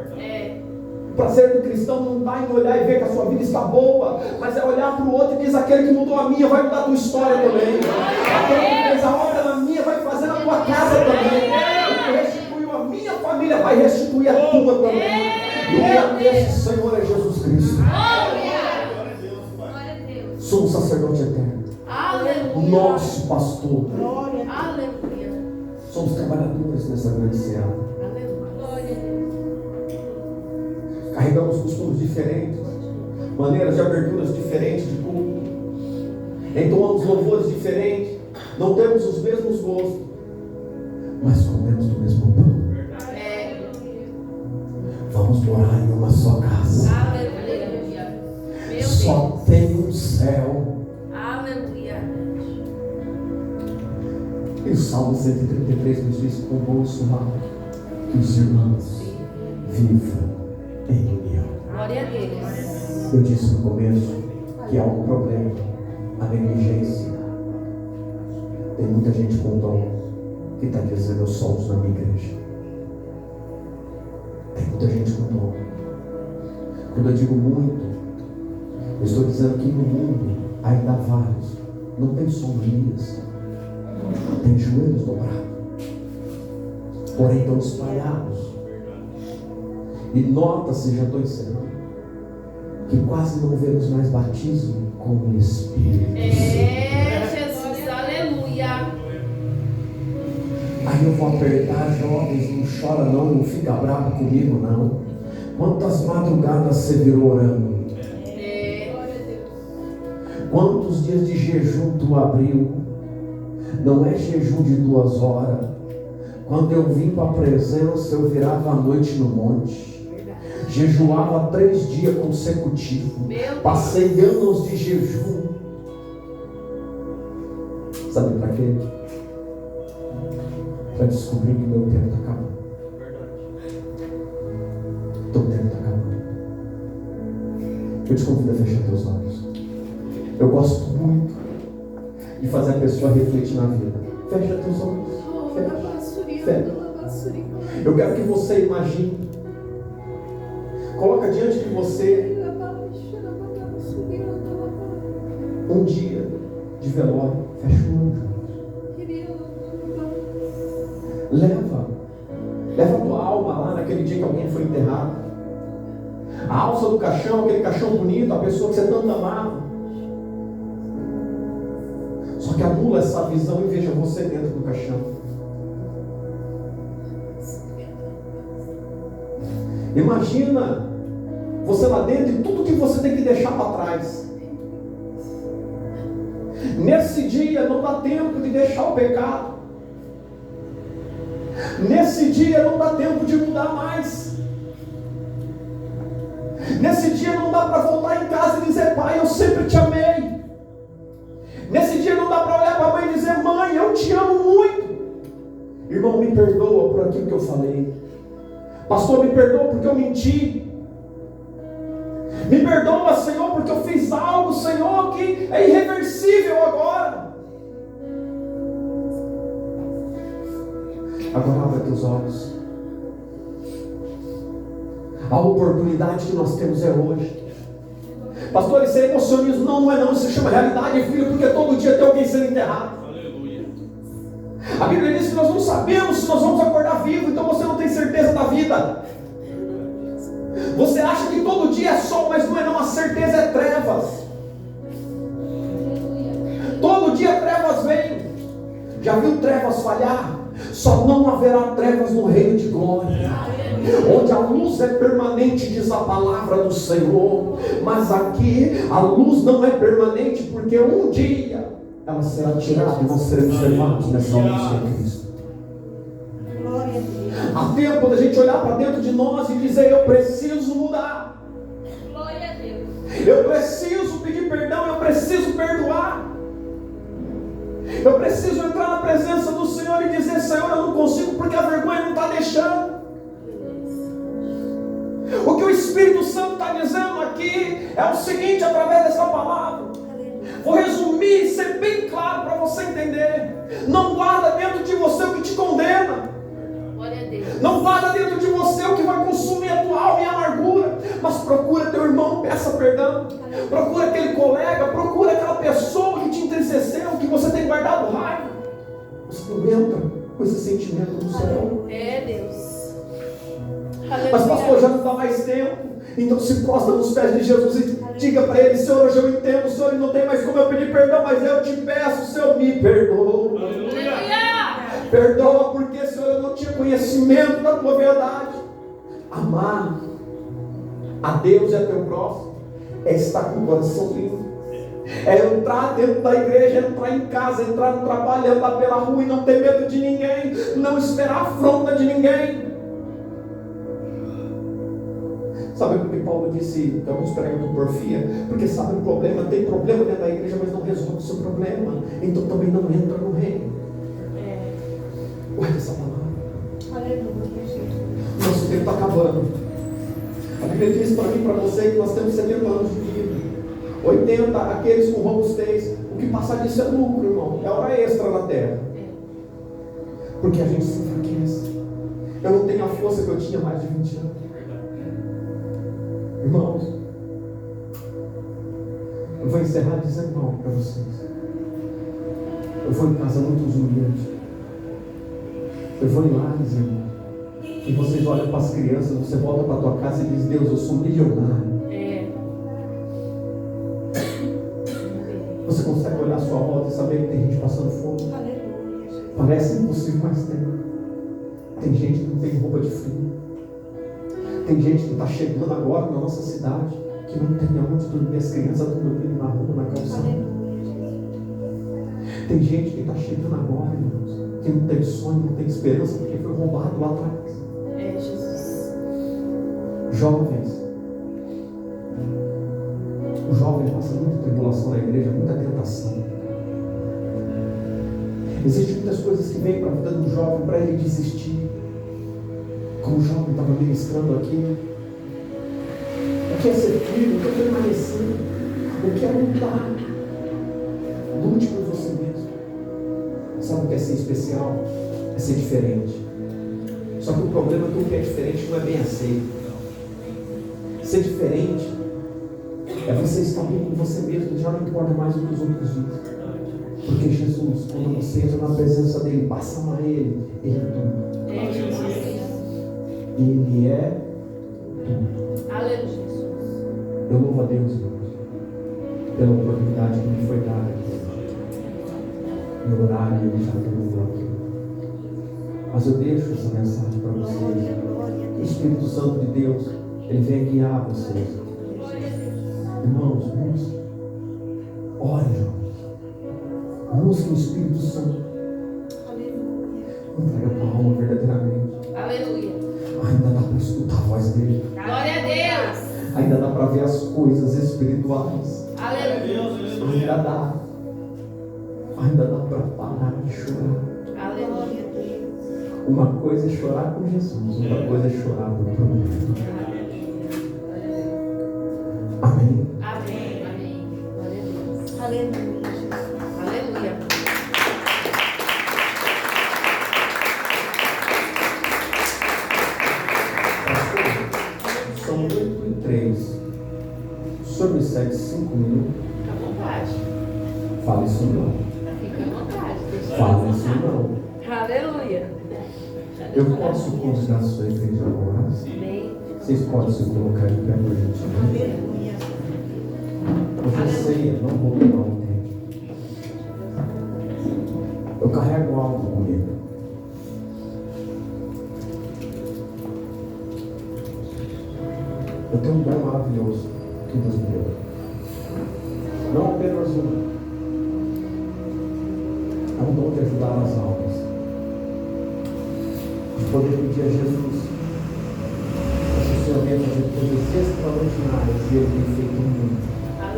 O prazer do cristão não está em olhar e ver que a sua vida está boa, mas é olhar para o outro e diz: aquele que mudou a minha vai mudar a tua história também. Aquele que fez a obra na minha vai fazer na tua casa também. O que restituiu a minha família vai restituir a tua também. E o nome desse Senhor é Jesus Cristo. Somos sacerdote eterno. Aleluia. Nosso pastor. Glória a Deus. Aleluia. Somos trabalhadores nessa grande seara. Aleluia. Carregamos costumes diferentes, maneiras de aberturas diferentes de culto, entoamos louvores diferentes, não temos os mesmos gostos, mas comemos do mesmo pão. Vamos morar em uma só casa. Aleluia. Meu Só Deus. tem um céu. Aleluia. E o Salmo 133 nos diz com bolso lá que os irmãos vivam em união. Glória a Deus. Eu disse no começo que há um problema, a negligência. Tem muita gente com dom que está dizendo: eu só uso na minha igreja. Tem muita gente com dom. Quando eu digo muito, eu estou dizendo que no mundo ainda há vários. Não tem sombrias, tem joelhos dobrados, porém estão espalhados. E nota-se, já estou encerrando, que quase não vemos mais batismo com o Espírito Santo. Jesus, aleluia. Aí eu vou apertar, jovens, não chora não fica bravo comigo não. Quantas madrugadas você virou orando? Quantos dias de jejum tu abriu? Não é jejum de 2 horas. Quando eu vim para a presença, eu virava a noite no monte. Jejuava 3 dias consecutivos. Passei anos de jejum. Sabe para quê? Para descobrir que meu tempo está acabando. Teu tempo está acabando. Eu te convido a fechar teus olhos. Eu gosto muito de fazer a pessoa refletir na vida. Fecha teus olhos. Fecha. Eu quero que você imagine. Coloca diante de você um dia de velório. Fecha o olho. Leva a tua alma lá naquele dia que alguém foi enterrado. A alça do caixão, aquele caixão bonito, a pessoa que você tanto amava. Só que anula essa visão e veja você dentro do caixão. Imagina você lá dentro e tudo que você tem que deixar para trás. Nesse dia não dá tempo de deixar o pecado. Nesse dia não dá tempo de mudar mais. Nesse dia não dá para voltar em casa e dizer: pai, eu sempre te amei. Nesse dia não dá para olhar para a mãe e dizer: mãe, eu te amo muito. Irmão, me perdoa por aquilo que eu falei. Pastor, me perdoa porque eu menti. Me perdoa, Senhor, porque eu fiz algo, Senhor, que é irreversível agora. Agora abra teus olhos. A oportunidade que nós temos é hoje. Pastor, isso é emocionismo? Não, não é não. Isso se chama realidade, filho, porque todo dia tem alguém sendo enterrado. Aleluia. A Bíblia diz que nós não sabemos se nós vamos acordar vivo, então você não tem certeza da vida. Você acha que todo dia é sol, mas não é não. A certeza é trevas. Todo dia trevas vem. Já viu trevas falhar? Só não haverá trevas no reino de glória, onde a luz é permanente, diz a palavra do Senhor. Mas aqui a luz não é permanente, porque um dia ela será tirada e nós seremos levados nessa luz de Cristo. Glória a Deus. Há tempo da gente olhar para dentro de nós e dizer: eu preciso mudar. Glória a Deus. Eu preciso pedir perdão, eu preciso perdoar. Eu preciso entrar na presença do Senhor e dizer: Senhor, eu não consigo porque a vergonha não está deixando. O que o Espírito Santo está dizendo aqui é o seguinte, através dessa palavra. Vou resumir e ser bem claro para você entender. Não guarda dentro de você o que te condena. Glória a Deus. Não guarda dentro de você o que vai consumir a tua alma e a amargura. Mas procura teu irmão, peça perdão. Procura aquele colega, procura aquela pessoa que te entristeceu, que você tem guardado raiva. Você não entra com esse sentimento no céu. É Deus. Mas pastor, já não dá mais tempo. Então se prostra nos pés de Jesus e diga para ele: Senhor, hoje eu entendo, Senhor, não tem mais como eu pedir perdão, mas eu te peço, Senhor, me perdoa. Aleluia. Perdoa porque, Senhor, eu não tinha conhecimento da tua verdade. Amar a Deus e a teu próximo é estar com o coração limpo. É entrar dentro da igreja, entrar em casa, entrar no trabalho, andar pela rua e não ter medo de ninguém, não esperar afronta de ninguém. Sabe por que Paulo disse que alguns pregam com porfia? Porque sabe o problema, tem problema dentro da igreja, mas não resolve o seu problema. Então também não entra no reino. Guarda essa palavra. Aleluia, Jesus. Nosso tempo está acabando. A Bíblia diz para mim e para você que nós temos 70 anos de vida. 80 aqueles com robustez. O que passar disso é lucro, irmão. É hora extra na terra. Porque a gente se enfraquece. Eu não tenho a força que eu tinha mais de 20 anos. Irmãos, eu vou encerrar dizendo algo para vocês. Eu vou em casa muito humilde. Eu vou em lares, irmão. E vocês olham para as crianças, você volta para a tua casa e diz: Deus, eu sou milionário. Você consegue olhar a sua volta e saber que tem gente passando fome? Aleluia, Jesus. Parece impossível, mas tem gente que não tem roupa de frio. Tem gente que está chegando agora na nossa cidade, que não tem aonde dormir, as crianças estão dormindo na rua, na calçada. Tem gente que está chegando agora, irmãos, que não tem sonho, não tem esperança, porque foi roubado lá atrás. É Jesus. Jovens. O jovem passa muita tribulação na igreja, muita tentação. Existem muitas coisas que vêm para a vida do jovem para ele desistir. Como o jovem estava ministrando aqui. O que é ser firme? O que é permanecer? O que é lutar? Lute por você mesmo. Sabe o que é ser especial? É ser diferente. Só que o problema é que o que é diferente não é bem aceito. Ser diferente é você estar bem com você mesmo, já não importa mais o que os outros dizem. Porque Porque Jesus, quando você entra na presença dele, passa a amar ele é tudo. É Jesus. Ele é tudo. Aleluia, Jesus. Eu louvo a Deus, irmãos, pela oportunidade que me foi dada aqui. Meu horário, ele já terminou aqui. Mas eu deixo essa mensagem para vocês. O Espírito Santo de Deus, ele vem guiar vocês. Irmãos, busque. Ore, irmãos. Busque o Espírito Santo. Entrega a tua alma verdadeiramente. Aleluia. Ainda dá para escutar a voz dele. Glória a Deus. Ainda dá para ver as coisas espirituais. Aleluia. Ainda dá. Ainda dá para parar de chorar. Aleluia. Uma coisa é chorar com Jesus, outra coisa é chorar por problema. Amém. Amém. Amém. Glória a Deus. Aleluia, Jesus. Aleluia. São 8h03. O senhor me cede 5 minutos? Fica à vontade. Fala isso não. Fica à vontade. Deixa Fala eu isso não. Aleluia. Eu posso convidar a sua igreja agora? Amém. Vocês podem se colocar em pé por gentileza. Aleluia. Hoje é ceia, não vou tomar um tempo. Eu carrego algo comigo. Eu tenho um dom maravilhoso que Deus me deu. Não apenas um. É um dom de ajudar as almas. De poder pedir a Jesus que o Senhor venha fazer coisas extraordinárias. E Ele tem feito muito.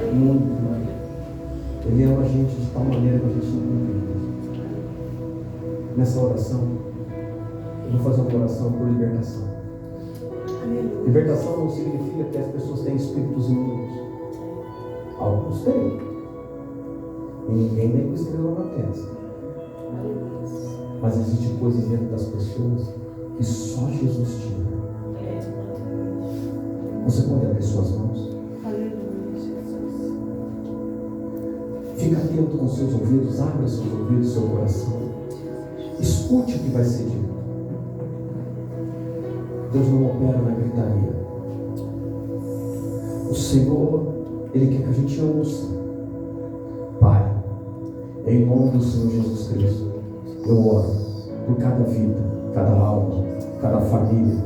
Muito, muito. Ele ama a gente de tal maneira que a gente não compreende. Nessa oração, eu vou fazer uma oração por libertação. Libertação não significa que as pessoas têm espíritos imundos. Alguns têm. E ninguém nem com estrela na testa. Mas existem coisas dentro das pessoas que só Jesus tira. Você pode abrir suas mãos? Fica atento com seus ouvidos, abra seus ouvidos, seu coração. Escute o que vai ser dito. Deus não opera na gritaria. O Senhor, Ele quer que a gente ouça. Pai, em nome do Senhor Jesus Cristo, eu oro por cada vida, cada alma, cada família,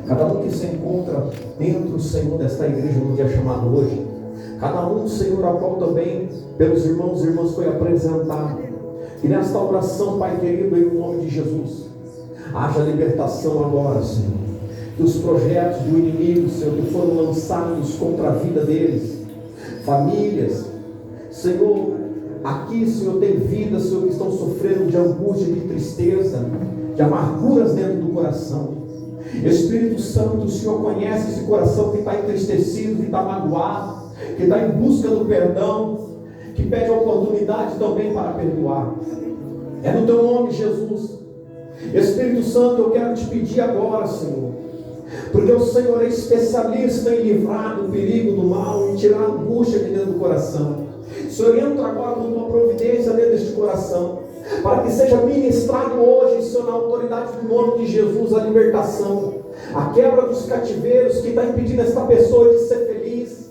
cada um que se encontra dentro, Senhor, desta igreja no dia chamado hoje. Cada um, Senhor, ao qual também, pelos irmãos e irmãs, foi apresentado. E nesta oração, Pai querido, em nome de Jesus, haja libertação agora, Senhor. Que os projetos do inimigo, Senhor, que foram lançados contra a vida deles, famílias, Senhor, aqui, Senhor, tem vidas, Senhor, que estão sofrendo de angústia, de tristeza, de amarguras dentro do coração. Espírito Santo, o Senhor conhece esse coração que está entristecido, que está magoado, que está em busca do perdão, que pede a oportunidade também para perdoar. É no teu nome, Jesus. Espírito Santo, eu quero te pedir agora, Senhor, porque o Senhor é especialista em livrar do perigo, do mal, em tirar a angústia de dentro do coração. Senhor, entra agora com uma providência dentro deste coração, para que seja ministrado hoje, Senhor, na autoridade do nome de Jesus, a libertação, a quebra dos cativeiros que está impedindo esta pessoa de ser feliz,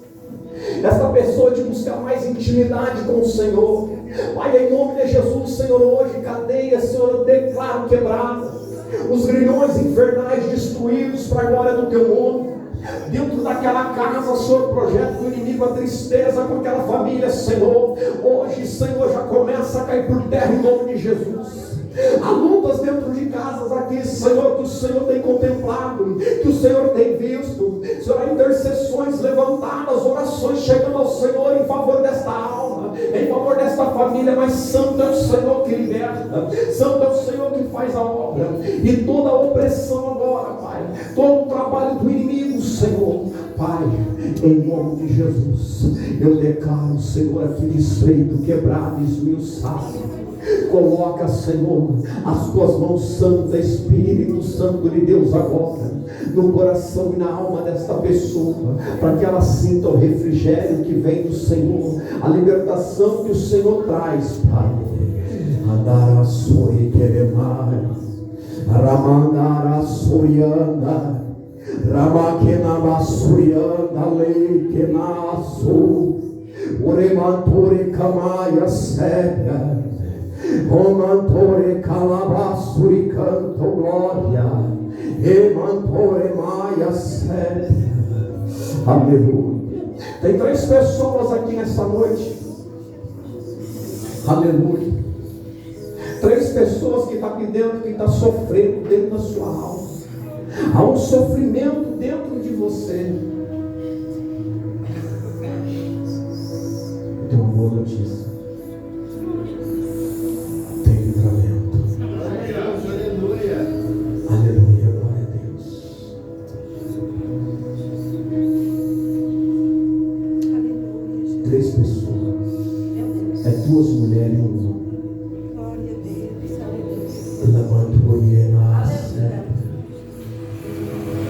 esta pessoa de buscar mais intimidade com o Senhor. Pai, em nome de Jesus, Senhor, hoje, cadeias, Senhor, eu declaro quebradas, os grilhões infernais destruídos para a glória do teu nome. Dentro daquela casa, Senhor, projeto do inimigo, a tristeza com aquela família, Senhor, hoje, Senhor, já começa a cair por terra em nome de Jesus. Há lutas dentro de casas aqui, Senhor, que o Senhor tem contemplado, que o Senhor tem visto. Senhor, há intercessões levantadas, orações chegando ao Senhor em favor desta alma, em favor desta família. Mas santo é o Senhor que liberta, santo é o Senhor que faz a obra. E toda a opressão agora, Pai, todo o trabalho do inimigo, Senhor, Pai, em nome de Jesus, eu declaro, Senhor, aquele estreito quebrado e esmiuçado. Coloca, Senhor, as tuas mãos santas, Espírito Santo de Deus, agora no coração e na alma desta pessoa, para que ela sinta o refrigério que vem do Senhor, a libertação que o Senhor traz, Pai. Mandara suri queremai, Ramandara surianda, Ramakena masurianda leikenasu, Uremantore kamaya sebia, Romantore calabasuri canto glória, Emantore maia sebia. Aleluia. Tem 3 pessoas aqui nessa noite. Aleluia. 3 pessoas que estão aqui dentro, que estão sofrendo dentro da sua alma. Há um sofrimento dentro de você. Eu tenho uma boa notícia. Tem livramento. Aleluia. Aleluia, glória a Deus. Aleluia. 3 pessoas. É 2 mulheres e um homem. Glória a Deus. Aleluia.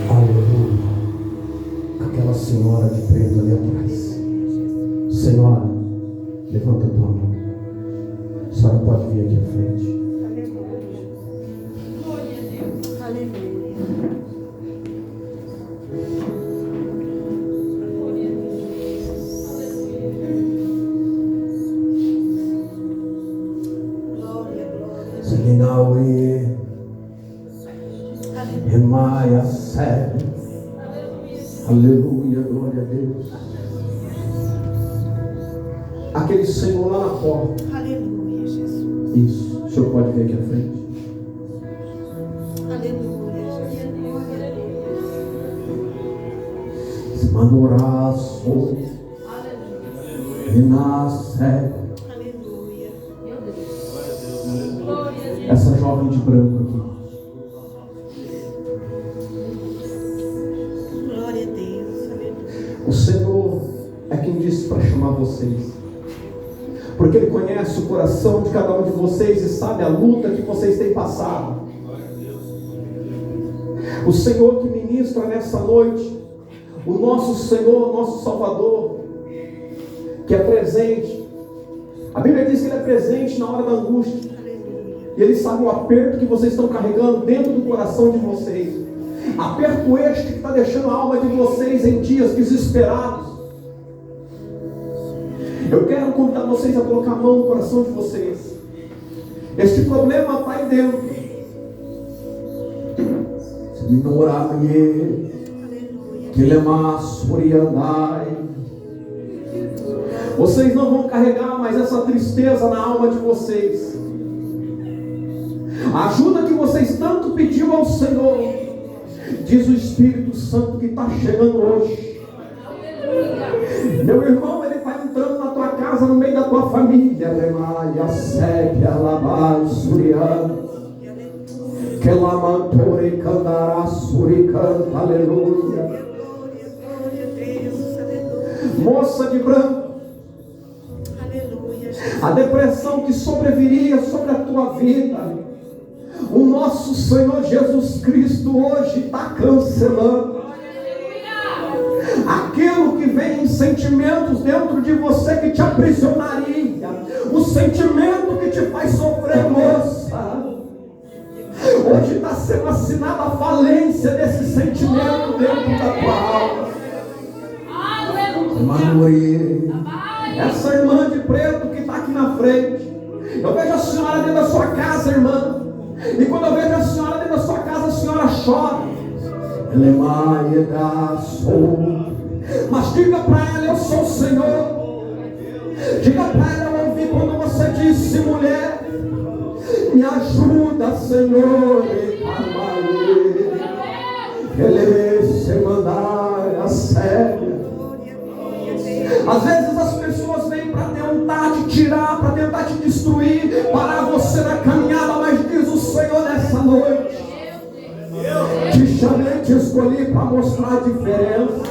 Aleluia. Aquela senhora de preto ali atrás. Senhora, levanta a tua mão. A senhora pode vir aqui à frente. Aleluia. Glória, glória. Zinaue, Emaia, sério. Aleluia, glória a Deus. Aquele Senhor lá na porta. Aleluia, Jesus. Isso, o senhor pode vir aqui à frente. Aleluia, Jesus. Manoraço, renasce. Aleluia. Essa jovem de branco aqui. Glória a Deus. Aleluia. O Senhor é quem disse para chamar vocês. Porque Ele conhece o coração de cada um de vocês e sabe a luta que vocês têm passado. O Senhor que ministra nessa noite, o nosso Senhor, o nosso Salvador, que é presente. A Bíblia diz que Ele é presente na hora da angústia. E Ele sabe o aperto que vocês estão carregando dentro do coração de vocês. Aperto este que está deixando a alma de vocês em dias desesperados. Eu quero convidar vocês a colocar a mão no coração de vocês. Este problema está aí dentro. Vocês não vão carregar mais essa tristeza na alma de vocês. A ajuda que vocês tanto pediu ao Senhor, diz o Espírito Santo que está chegando hoje. Meu irmão, ele vai entrando na tua casa, no meio da tua família. Remaia, segue, alabai, suriano. Que lamantore, candará, suricanta, aleluia. Glória, glória a Deus. Aleluia. Moça de branco, Aleluia, Jesus. a depressão que sobreviria sobre a tua vida, o nosso Senhor Jesus Cristo hoje está cancelando. Aquilo que vem em sentimentos dentro de você que te aprisionaria, o sentimento que te faz sofrer, moça, hoje está sendo assinada a falência desse sentimento dentro da tua alma. Aleluia. Essa irmã de preto que está aqui na frente, eu vejo a senhora dentro da sua casa, irmã, e quando eu vejo a senhora dentro da sua casa, a senhora chora. Mas diga para ela: eu sou o Senhor. Diga para ela: eu ouvi quando você disse, mulher, me ajuda, Senhor. Ele se mandar a sério. Às vezes as pessoas vêm para tentar te tirar, para tentar te destruir, parar você na caminhada, mas diz o Senhor nessa noite: te chamei, te escolhi para mostrar a diferença.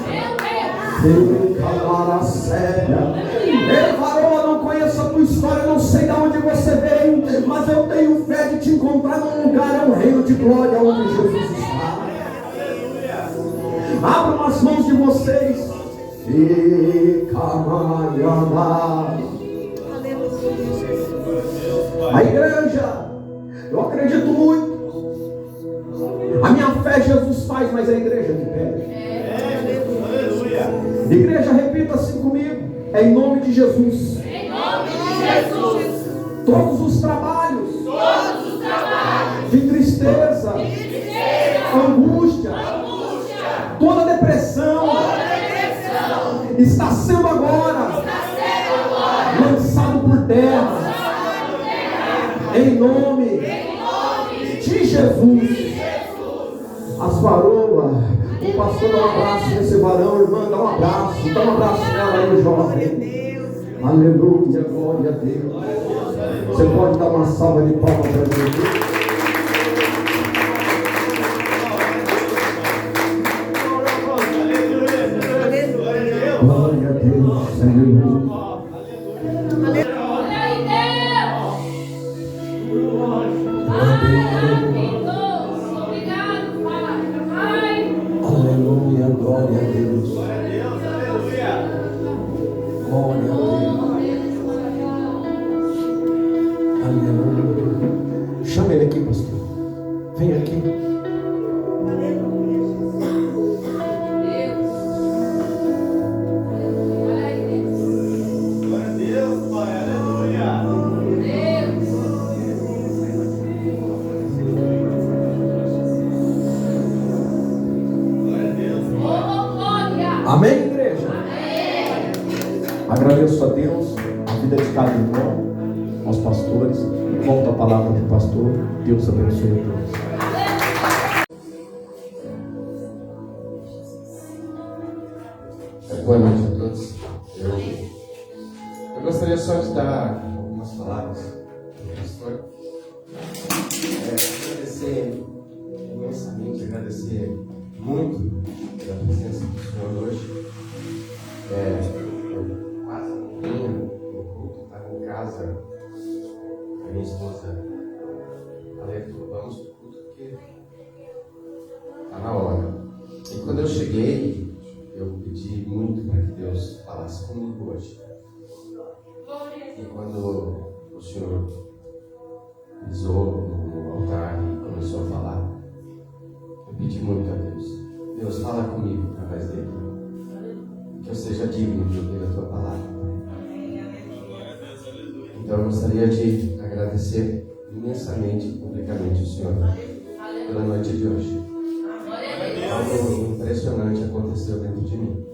Calar a séria. Ei, varão, eu não conheço a tua história, não sei de onde você veio, mas eu tenho fé de te encontrar num lugar, é um reino de glória onde Jesus está. Abram as mãos de vocês. Aleluia, Jesus. A igreja, eu acredito muito. A minha fé Jesus faz, mas é a igreja que pede. Igreja, repita assim comigo. É em nome de Jesus. Em nome de Jesus. Todos os trabalhos de tristeza, angústia, toda depressão está sendo agora lançado por terra. Em nome de Jesus. As varoas, o pastor dá um abraço nesse varão, irmã, dá um abraço nela aí, jovem. Aleluia, glória a Deus. Você pode dar uma salva de palmas para Jesus. Glória a Deus, aleluia. Aleluia, glória a Deus. Glória a Deus. Aleluia. Chama ele aqui, pastor. Vem aqui. Amém, igreja? Amém. Agradeço a Deus, a vida de cada irmão, aos pastores. Volta a palavra para o pastor. Deus abençoe a todos. Boa noite a todos. Eu gostaria só de dar algumas palavras para o pastor. Agradecer imensamente, agradecer muito pela presença do Senhor hoje. Eu quase não vinha no culto, estava em casa. A minha esposa falou, vamos para o culto porque está na hora. E quando eu cheguei, eu pedi muito para que Deus falasse comigo hoje. E quando o Senhor pisou no altar e começou a falar, eu pedi muito a Deus. Deus, fala comigo através dele. Que eu seja digno de ouvir a tua palavra. Então eu gostaria de agradecer imensamente e publicamente o Senhor pela noite de hoje. Algo impressionante aconteceu dentro de mim.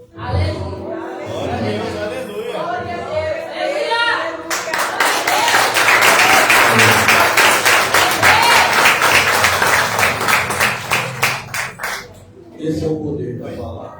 Esse é o poder da palavra.